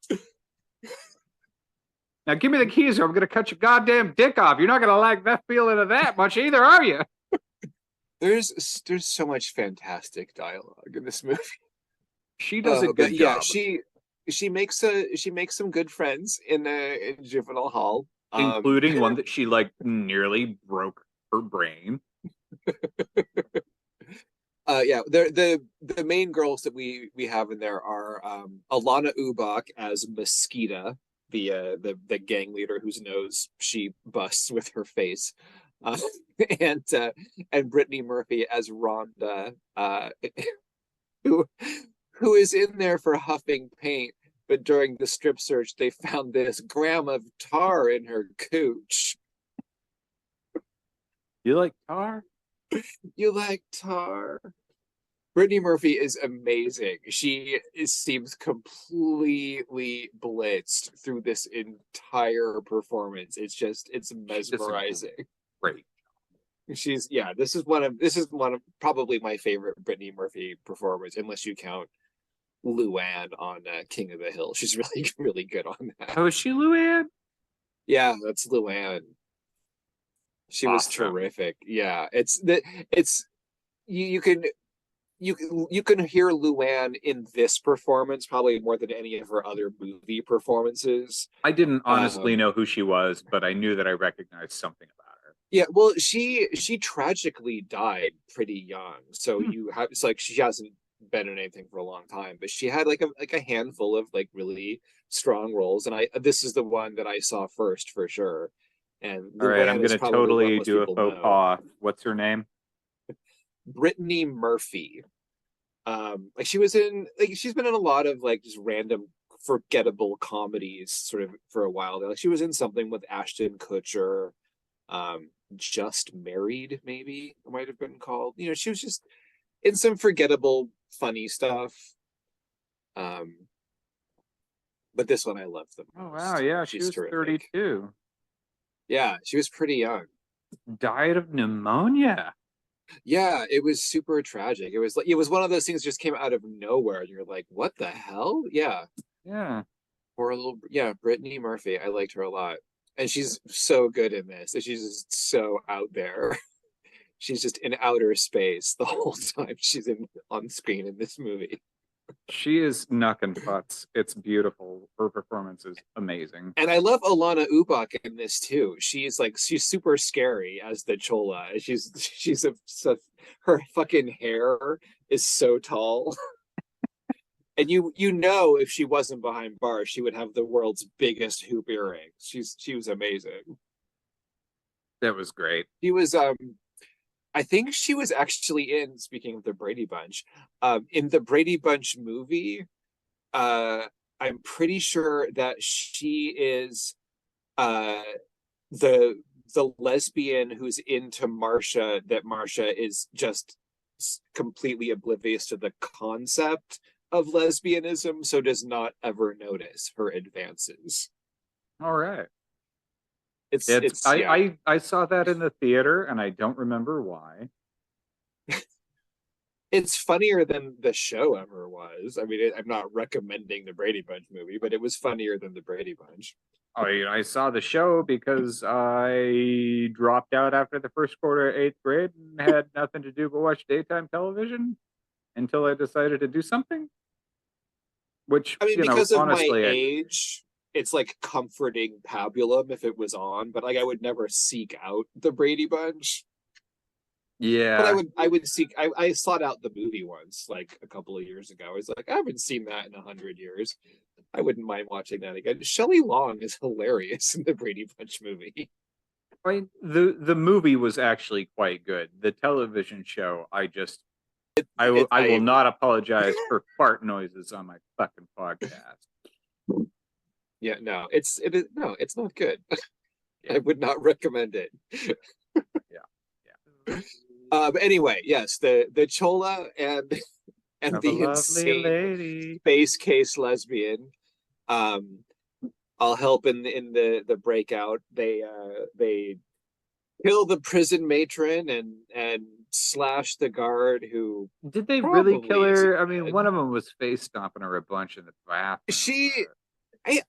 Now give me the keys or I'm going to cut your goddamn dick off. You're not going to like that feeling of that much either, are you? There's so much fantastic dialogue in this movie. She does a good job. She makes some good friends in juvenile hall, including one that she like nearly broke her brain. Yeah, the main girls that we have in there are Alana Ubach as Mosquita, the gang leader whose nose she busts with her face, and Brittany Murphy as Rhonda, who is in there for huffing paint, but during the strip search they found this gram of tar in her cooch. You like tar? You like tar? Brittany Murphy is amazing. She seems completely blitzed through this entire performance. It's mesmerizing. Great. This is one of probably my favorite Brittany Murphy performers, unless you count Luann on King of the Hill. She's really, really good on that. Oh, is she Luann? Yeah, that's Luann. She was terrific. Yeah, you can hear Luann in this performance probably more than any of her other movie performances. I didn't honestly know who she was, but I knew that I recognized something about her. Yeah, well, she tragically died pretty young, so it's like she hasn't been in anything for a long time, but she had like a handful of like really strong roles, and this is the one that I saw first for sure. And all right, I'm gonna totally do a faux pas. What's her name? Brittany Murphy. Like she's been in a lot of like just random forgettable comedies sort of for a while. Like she was in something with Ashton Kutcher, Just Married, maybe it might have been called. You know, she was just in some forgettable funny stuff. But this one I loved the most. Oh wow, yeah, she was terrific. 32. Yeah, she was pretty young. Died of pneumonia. Yeah, it was super tragic. It was one of those things that just came out of nowhere, and you're like, "What the hell?" Yeah, poor little Brittany Murphy. I liked her a lot, and she's so good in this. She's just so out there. She's just in outer space the whole time she's on screen in this movie. She is knocking butts. It's beautiful. Her performance is amazing. And I love Alana Ubach in this too. She's super scary as the Chola. Her fucking hair is so tall. And you know if she wasn't behind bars, she would have the world's biggest hoop earrings. She was amazing. That was great. She was I think she was actually in, speaking of the Brady Bunch, in the Brady Bunch movie. I'm pretty sure that she is the lesbian who's into Marcia, that Marcia is just completely oblivious to the concept of lesbianism, so does not ever notice her advances. All right. I saw that in the theater and I don't remember why. It's funnier than the show ever was. I mean, I'm not recommending the Brady Bunch movie, but it was funnier than the Brady Bunch. I saw the show because I dropped out after the first quarter of 8th grade and had nothing to do but watch daytime television until I decided to do something. Which, I mean, because of honestly, my age, it's like comforting pabulum if it was on, but like I would never seek out the Brady Bunch. yeah. But I would seek. I sought out the movie once, like a couple of years ago. I was like, I haven't seen that in 100 years. I wouldn't mind watching that again. Shelley Long is hilarious in the Brady Bunch movie. I mean, the movie was actually quite good. The television show, I will not apologize for fart noises on my fucking podcast. Yeah, no, it's not good. I would not recommend it. Yeah. But anyway, yes, the Chola and Have the a lovely insane lady. base case lesbian. I'll help in the breakout. They kill the prison matron and slash the guard who Did they really kill probably her? isn't I mean, dead. one of them was face stomping her a bunch in the bathroom.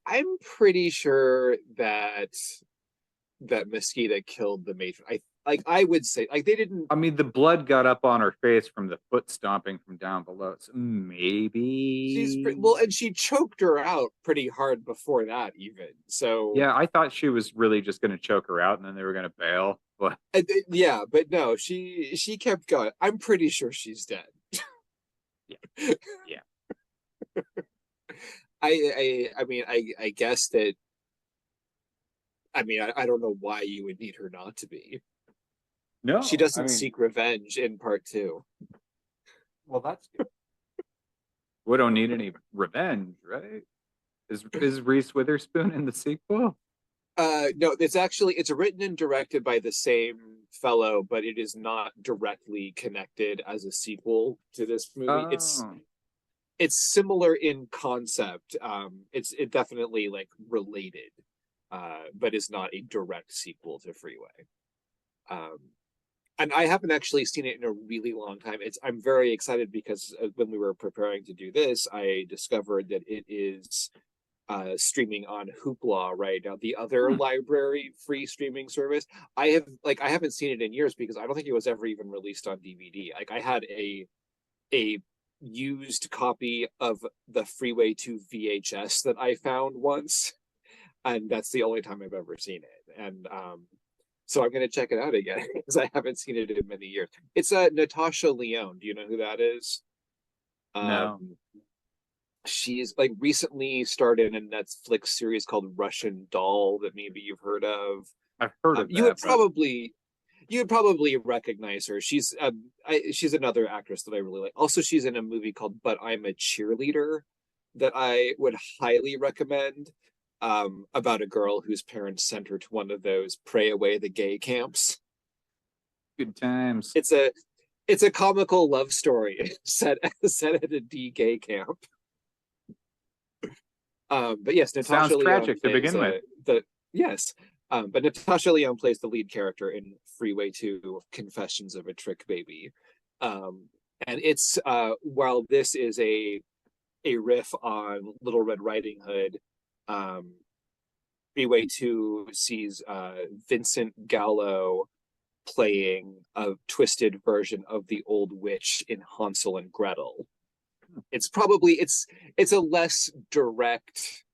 I'm pretty sure that Mosquito killed the matron. I would say like they didn't. I mean, the blood got up on her face from the foot stomping from down below. So maybe And she choked her out pretty hard before that, even. So yeah, I thought she was really just going to choke her out, and then they were going to bail. But yeah, but no, she kept going. I'm pretty sure she's dead. Yeah. I mean, I guess that. I mean, I don't know why you would need her not to be. No, She doesn't seek revenge in part 2. Well, that's good. We don't need any revenge, right? Is Reese Witherspoon in the sequel? No, it's written and directed by the same fellow, but it is not directly connected as a sequel to this movie. It's similar in concept. It's definitely like related, but is not a direct sequel to Freeway. And I haven't actually seen it in a really long time. I'm very excited because when we were preparing to do this, I discovered that it is streaming on Hoopla right now, the other library free streaming service. I haven't seen it in years because I don't think it was ever even released on DVD. Like I had a used copy of the Freeway 2 VHS that I found once, and that's the only time I've ever seen it. And so I'm going to check it out again because I haven't seen it in many years. It's Natasha Lyonne. Do you know who that is? No. She's like recently started in a Netflix series called Russian Doll that maybe you've heard of. I've heard of that. You would probably recognize her. She's another actress that I really like. Also, she's in a movie called But I'm a Cheerleader that I would highly recommend. About a girl whose parents sent her to one of those pray away the gay camps. Good times. It's a comical love story set at a D-gay camp. But yes, Natasha Sounds tragic to begin with. But Natasha Lyonne plays the lead character in Freeway 2: Confessions of a Trick Baby. And it's while this is a riff on Little Red Riding Hood, Freeway 2 sees Vincent Gallo playing a twisted version of the old witch in Hansel and Gretel. It's a less direct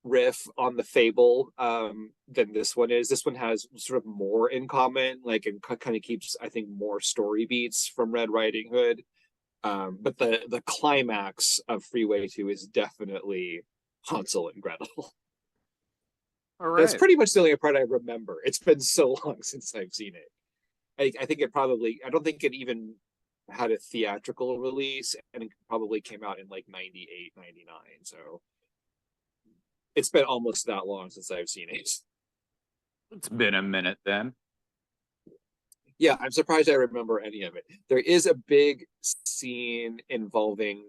riff on the fable than this one is. This one has sort of more in common, like, and kind of keeps, I think, more story beats from Red Riding Hood. But the climax of Freeway 2 is definitely Hansel and Gretel. All right. That's pretty much the only part I remember. It's been so long since I've seen it. I think I don't think it even had a theatrical release, and it probably came out in like 98, 99. So it's been almost that long since I've seen it. It's been a minute then. Yeah, I'm surprised I remember any of it. There is a big scene involving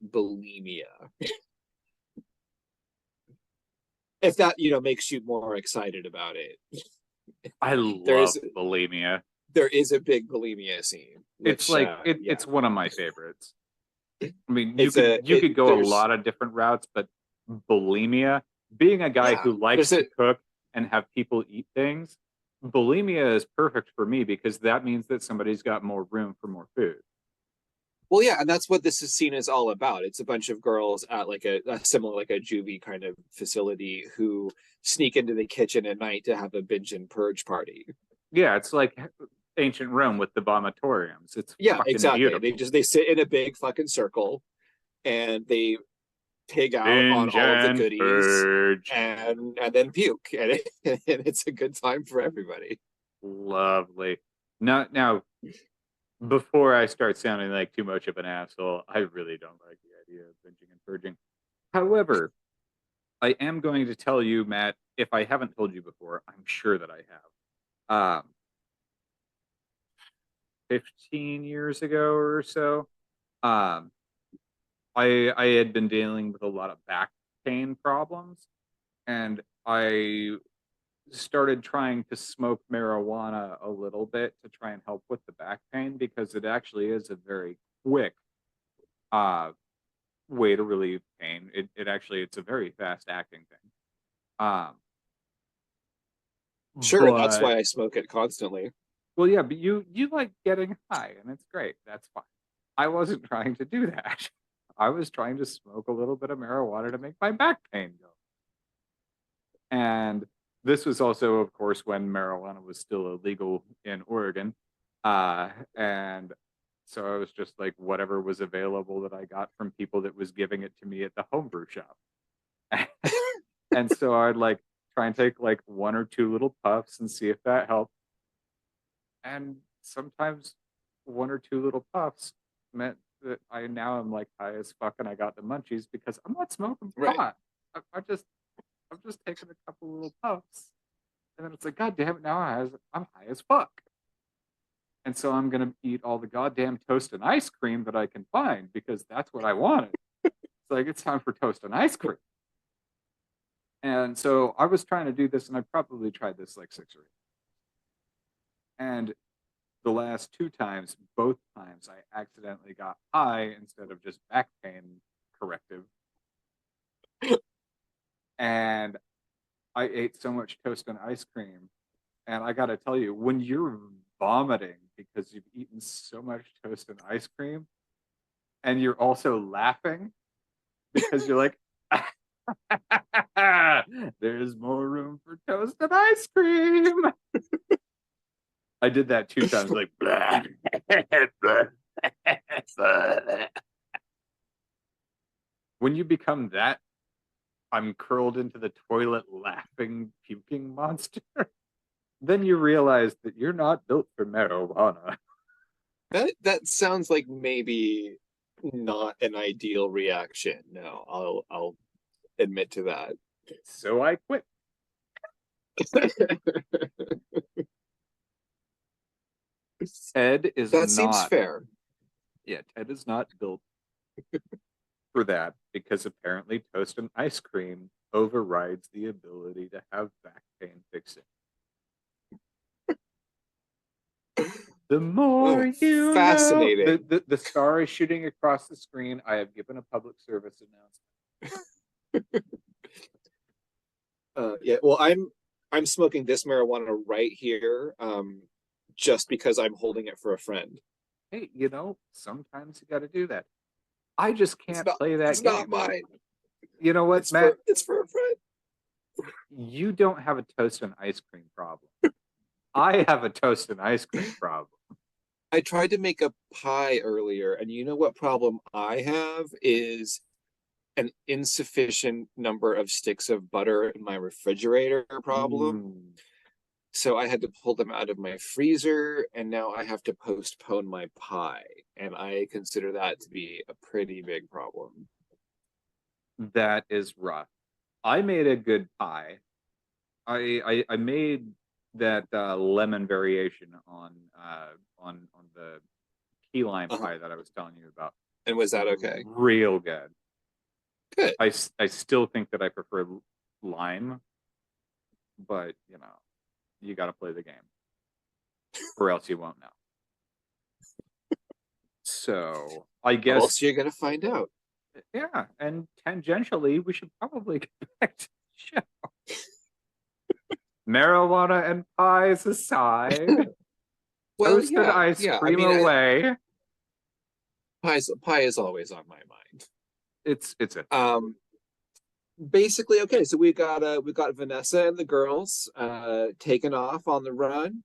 bulimia. If that, makes you more excited about it. I love bulimia. There is a big bulimia scene. It's one of my favorites. I mean, you could go a lot of different routes, but bulimia being a guy Yeah, who likes there's to cook and have people eat things, bulimia is perfect for me because that means that somebody's got more room for more food. Well, yeah, and that's what this scene is all about. It's a bunch of girls at like a similar, like a juvie kind of facility, who sneak into the kitchen at night to have a binge and purge party. Yeah, it's like ancient Rome with the vomitoriums. It's Yeah, fucking exactly. beautiful. They sit in a big fucking circle, and they pig out on Binge all of the and goodies, purge. and then puke, and it's a good time for everybody. Lovely. Now, before I start sounding like too much of an asshole, I really don't like the idea of binging and purging. However, I am going to tell you, Matt, if I haven't told you before, I'm sure that I have. 15 years ago or so, um, I had been dealing with a lot of back pain problems, and I started trying to smoke marijuana a little bit to try and help with the back pain because it actually is a very quick uh, way to relieve pain. It's a very fast acting thing. Um, Sure, that's but why I smoke it constantly. well, yeah, but you like getting high, and it's great. That's fine. I wasn't trying to do that. I was trying to smoke a little bit of marijuana to make my back pain go. And this was also, of course, when marijuana was still illegal in Oregon. And so I was just like, whatever was available that I got from people that was giving it to me at the homebrew shop. And so I'd like try and take like one or two little puffs and see if that helped. And sometimes one or two little puffs meant that I now am like high as fuck and I got the munchies because I'm not smoking Right. pot. I'm just taking a couple little puffs, and then it's like, God damn it! Now I'm high as fuck, and so I'm gonna eat all the goddamn toast and ice cream that I can find because that's what I wanted. It's like it's time for toast and ice cream, and so I was trying to do this, and I probably tried this like 6 or 8, and the last 2 times, both times, I accidentally got high instead of just back pain corrective, and I ate so much toast and ice cream. And I got to tell you, when you're vomiting because you've eaten so much toast and ice cream, and you're also laughing because you're like, there's more room for toast and ice cream. I did that 2 times, like, blah, blah, blah. When you become that, I'm curled into the toilet laughing, puking monster. Then you realize that you're not built for marijuana. That sounds like maybe not an ideal reaction. No, I'll admit to that. So I quit. Ted is That seems not. fair. Yeah, Ted is not built for that because apparently toast and ice cream overrides the ability to have back pain fixing. The more you fascinating. know. The star is shooting across the screen. I have given a public service announcement. Yeah, well, I'm smoking this marijuana right here, just because I'm holding it for a friend. Hey, sometimes you got to do that. I just can't play that It's game. not mine. You know what, Matt? It's for a friend. You don't have a toast and ice cream problem. I have a toast and ice cream problem. I tried to make a pie earlier, and you know what problem I have is an insufficient number of sticks of butter in my refrigerator problem. So I had to pull them out of my freezer, and now I have to postpone my pie. And I consider that to be a pretty big problem. That is rough. I made a good pie. I made that lemon variation on the key lime pie that I was telling you about. And was that okay? Real good. Good. I still think that I prefer lime, but you got to play the game, or else you won't know. So I guess. Or else you're gonna find out. Yeah, and tangentially, we should probably get back to show. Marijuana and pies aside, toasted ice cream away. Pie is always on my mind. It's a Basically, okay, so we got Vanessa and the girls taken off on the run.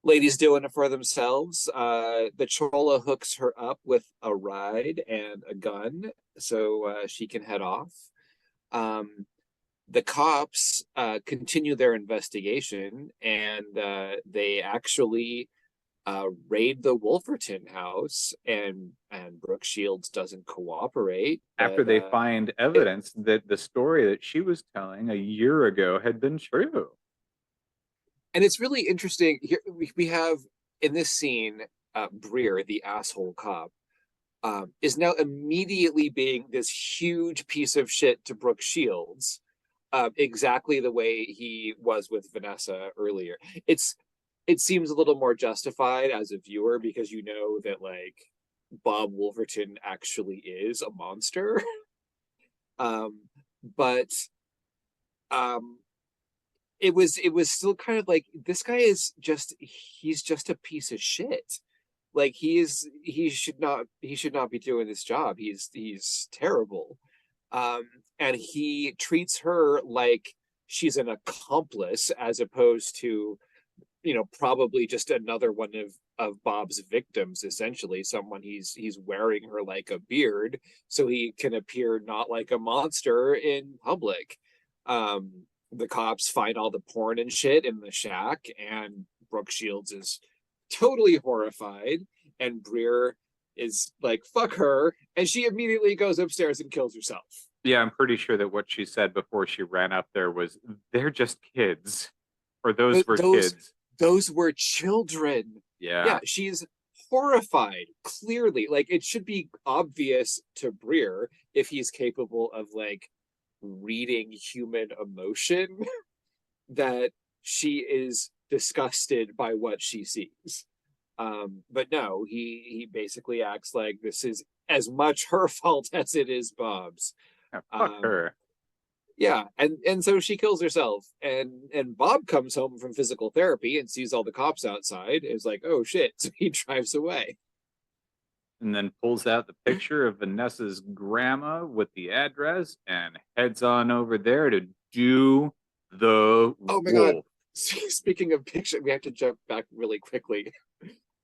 Ladies doing it for themselves. The Chola hooks her up with a ride and a gun so she can head off. The cops continue their investigation, and they actually raid the Wolverton house, and Brooke Shields doesn't cooperate. After they find evidence that the story that she was telling a year ago had been true. And it's really interesting. Here we have in this scene, Breer, the asshole cop, is now immediately being this huge piece of shit to Brooke Shields, exactly the way he was with Vanessa earlier. It seems a little more justified as a viewer because you know that like Bob Wolverton actually is a monster. But it was still kind of like, this guy is he's just a piece of shit. Like he should not be doing this job. He's terrible. And he treats her like she's an accomplice as opposed to, you know, probably just another one of Bob's victims, essentially. Someone he's wearing her like a beard so he can appear not like a monster in public. The cops find all the porn and shit in the shack, and Brooke Shields is totally horrified, and Breer is like, fuck her, and she immediately goes upstairs and kills herself. Yeah, I'm pretty sure that what she said before she ran up there was, they're just kids. Or those were kids. Those were children. Yeah, she's horrified, clearly. Like, it should be obvious to Breer, if he's capable of like reading human emotion, that she is disgusted by what she sees. But no, he basically acts like this is as much her fault as it is Bob's. Fuck her. Yeah, and so she kills herself, and Bob comes home from physical therapy and sees all the cops outside. Is like, oh shit! So he drives away, and then pulls out the picture of Vanessa's grandma with the address and heads on over there to do the oh my god. Speaking of picture, we have to jump back really quickly,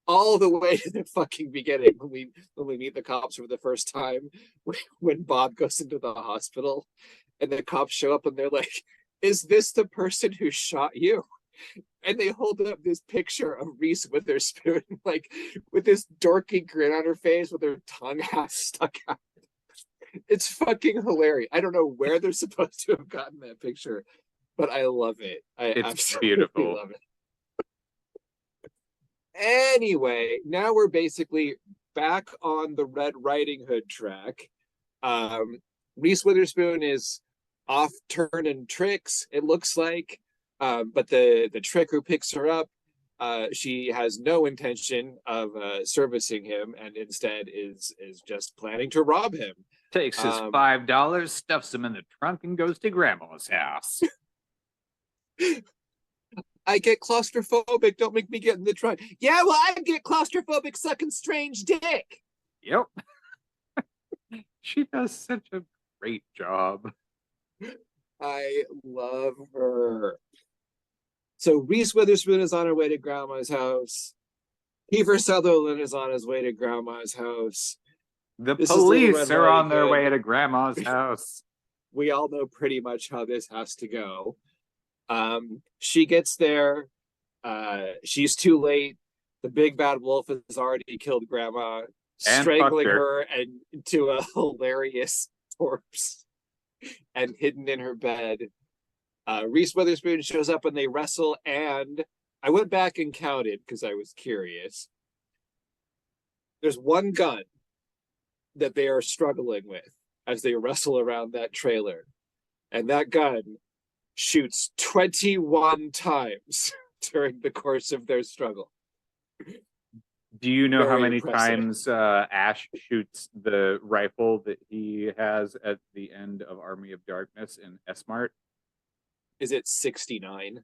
all the way to the fucking beginning when we meet the cops for the first time, when Bob goes into the hospital. And the cops show up and they're like, is this the person who shot you? And they hold up this picture of Reese Witherspoon, like with this dorky grin on her face with her tongue half stuck out. It's fucking hilarious. I don't know where they're supposed to have gotten that picture, but I love it. It's absolutely beautiful. Love it. Anyway, now we're basically back on the Red Riding Hood track. Reese Witherspoon is off turning tricks, it looks like, but the trick who picks her up, she has no intention of servicing him, and instead is just planning to rob him. Takes his $5, stuffs him in the trunk, and goes to grandma's house. I get claustrophobic, don't make me get in the trunk. Yeah, well, I get claustrophobic sucking strange dick. Yep. She does such a great job. I love her. So Reese Witherspoon is on her way to grandma's house. Kiefer Sutherland is on his way to grandma's house. The police are on their way to grandma's house. We all know pretty much how this has to go. She gets there. She's too late. The big bad wolf has already killed grandma, and strangling her and to a hilarious corpse and hidden in her bed. Reese Witherspoon shows up and they wrestle, and I went back and counted because I was curious. There's one gun that they are struggling with as they wrestle around that trailer, and that gun shoots 21 times during the course of their struggle. Do you know how Very many impressive. times Ash shoots the rifle that he has at the end of Army of Darkness in S-Mart? Is it 69?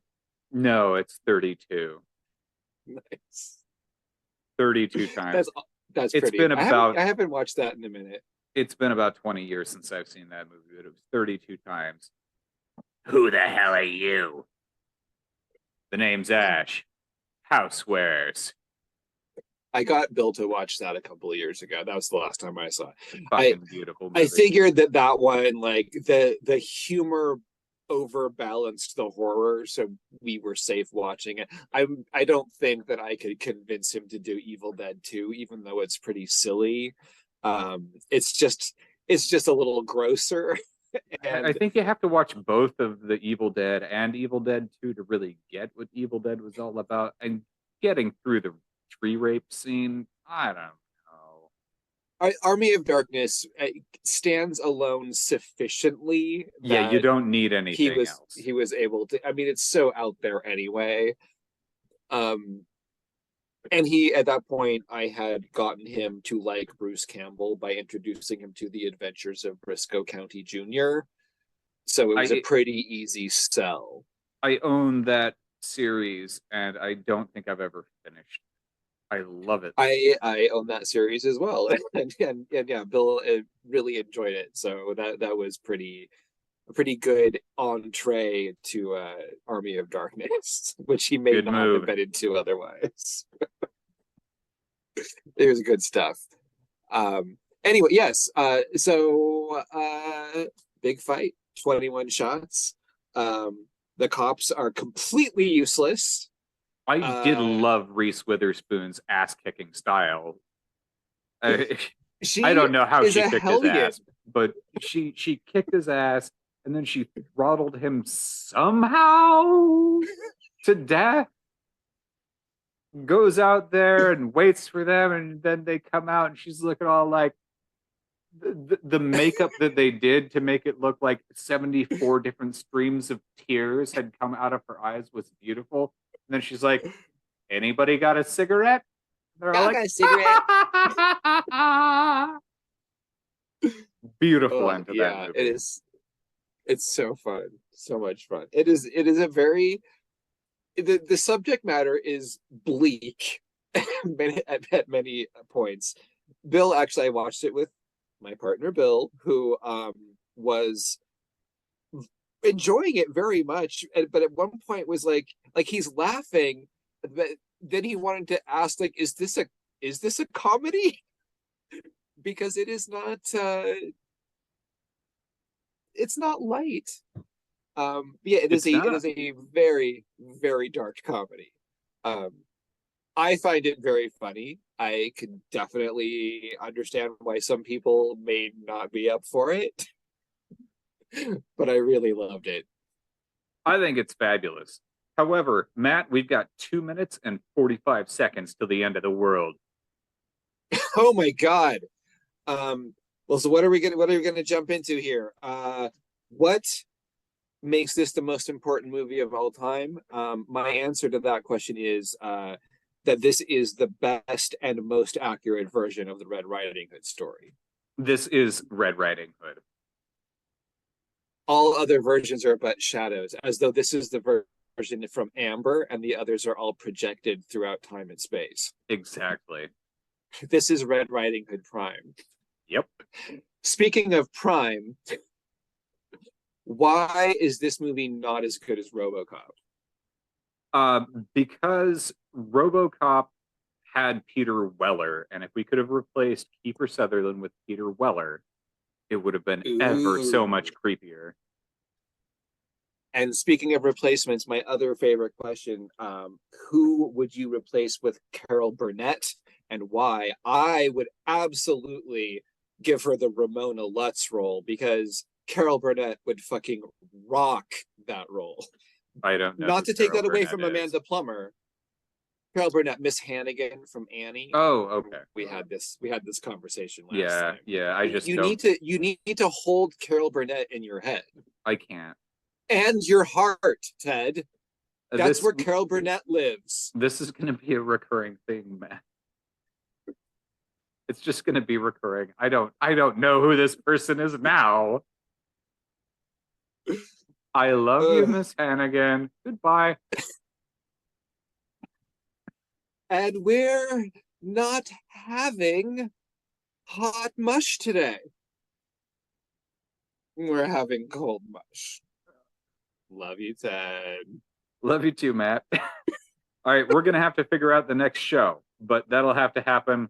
No, it's 32. Nice. 32 times. That's It's pretty. been I about haven't watched that in a minute. it's been about 20 years since I've seen that movie, but it was 32 times. Who the hell are you? The name's Ash. Housewares. I got Bill to watch that a couple of years ago. That was the last time I saw it. Fucking beautiful movie. I figured that one, like the humor overbalanced the horror, so we were safe watching it. I don't think that I could convince him to do Evil Dead 2, even though it's pretty silly. It's just a little grosser. I And think you have to watch both of the Evil Dead and Evil Dead 2 to really get what Evil Dead was all about. And getting through the tree rape scene, I don't know. Army of Darkness stands alone sufficiently Yeah, you that don't need anything else. he was able to. I mean, it's so out there anyway. And he, at that point, I had gotten him to like Bruce Campbell by introducing him to the Adventures of Briscoe County Jr. So it was a pretty easy sell. I own that series, and I don't think I've ever finished. I love it. I own that series as well, and yeah, Bill really enjoyed it. So that was a pretty good entree to Army of Darkness, which he may Good not move. have been into otherwise. It was good stuff. Anyway, yes. So big fight, 21 shots. The cops are completely useless. I did love Reese Witherspoon's ass kicking style. I don't know how she kicked his ass, but she kicked his ass and then she throttled him somehow to death. Goes out there and waits for them, and then they come out and she's looking all like the makeup that they did to make it look like 74 different streams of tears had come out of her eyes was beautiful. And then she's like, anybody got a cigarette? They're all like, got a cigarette. Beautiful end to that movie. It is. It's so fun, so much fun. It is a very the subject matter is bleak at many points. Bill, actually, I watched it with my partner Bill, who was enjoying it very much, but at one point was like he's laughing, but then he wanted to ask, like, is this a comedy? Because it is not it's not light. Yeah, it is a very, very dark comedy. I find it very funny. I can definitely understand why some people may not be up for it, but I really loved it. I think it's fabulous. However, Matt, we've got 2 minutes and 45 seconds till the end of the world. Oh my God. Well, so what are we gonna jump into here? What makes this the most important movie of all time? My answer to that question is that this is the best and most accurate version of the Red Riding Hood story. This is Red Riding Hood. All other versions are but shadows, as though this is the version from Amber and the others are all projected throughout time and space. Exactly. This is Red Riding Hood Prime. Yep. Speaking of Prime, why is this movie not as good as RoboCop? Because RoboCop had Peter Weller, and if we could have replaced Kiefer Sutherland with Peter Weller, it would have been ever so much creepier. And speaking of replacements, my other favorite question, who would you replace with Carol Burnett and why? I would absolutely give her the Ramona Lutz role because Carol Burnett would fucking rock that role. I don't know. Not to take Carol that away Burnett from is. Amanda Plummer. Carol Burnett, Miss Hannigan from Annie. Oh, okay. We had this conversation last time. Yeah. I just you need to hold Carol Burnett in your head. I can't. And your heart, Ted. That's where Carol Burnett lives. This is going to be a recurring thing, man. It's just going to be recurring. I don't know who this person is now. I love you, Miss Hannigan. Goodbye. And we're not having hot mush today. We're having cold mush. Love you, Ted. Love you too, Matt. All right, we're going to have to figure out the next show, but that'll have to happen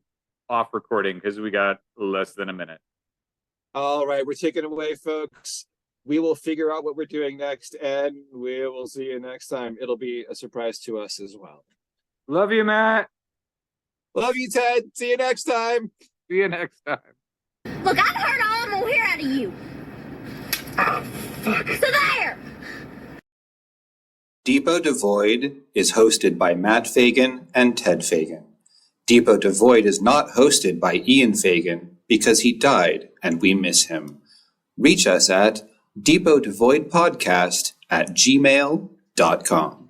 off recording because we got less than a minute. All right, we're taking away, folks. We will figure out what we're doing next, and we will see you next time. It'll be a surprise to us as well. Love you, Matt. Love you, Ted. See you next time. See you next time. Look, I've heard all I'm gonna hear out of you. Oh, fuck. So there! Depot Devoid is hosted by Matt Fagan and Ted Fagan. Depot Devoid is not hosted by Ian Fagan because he died and we miss him. Reach us at depotdevoidpodcast@gmail.com.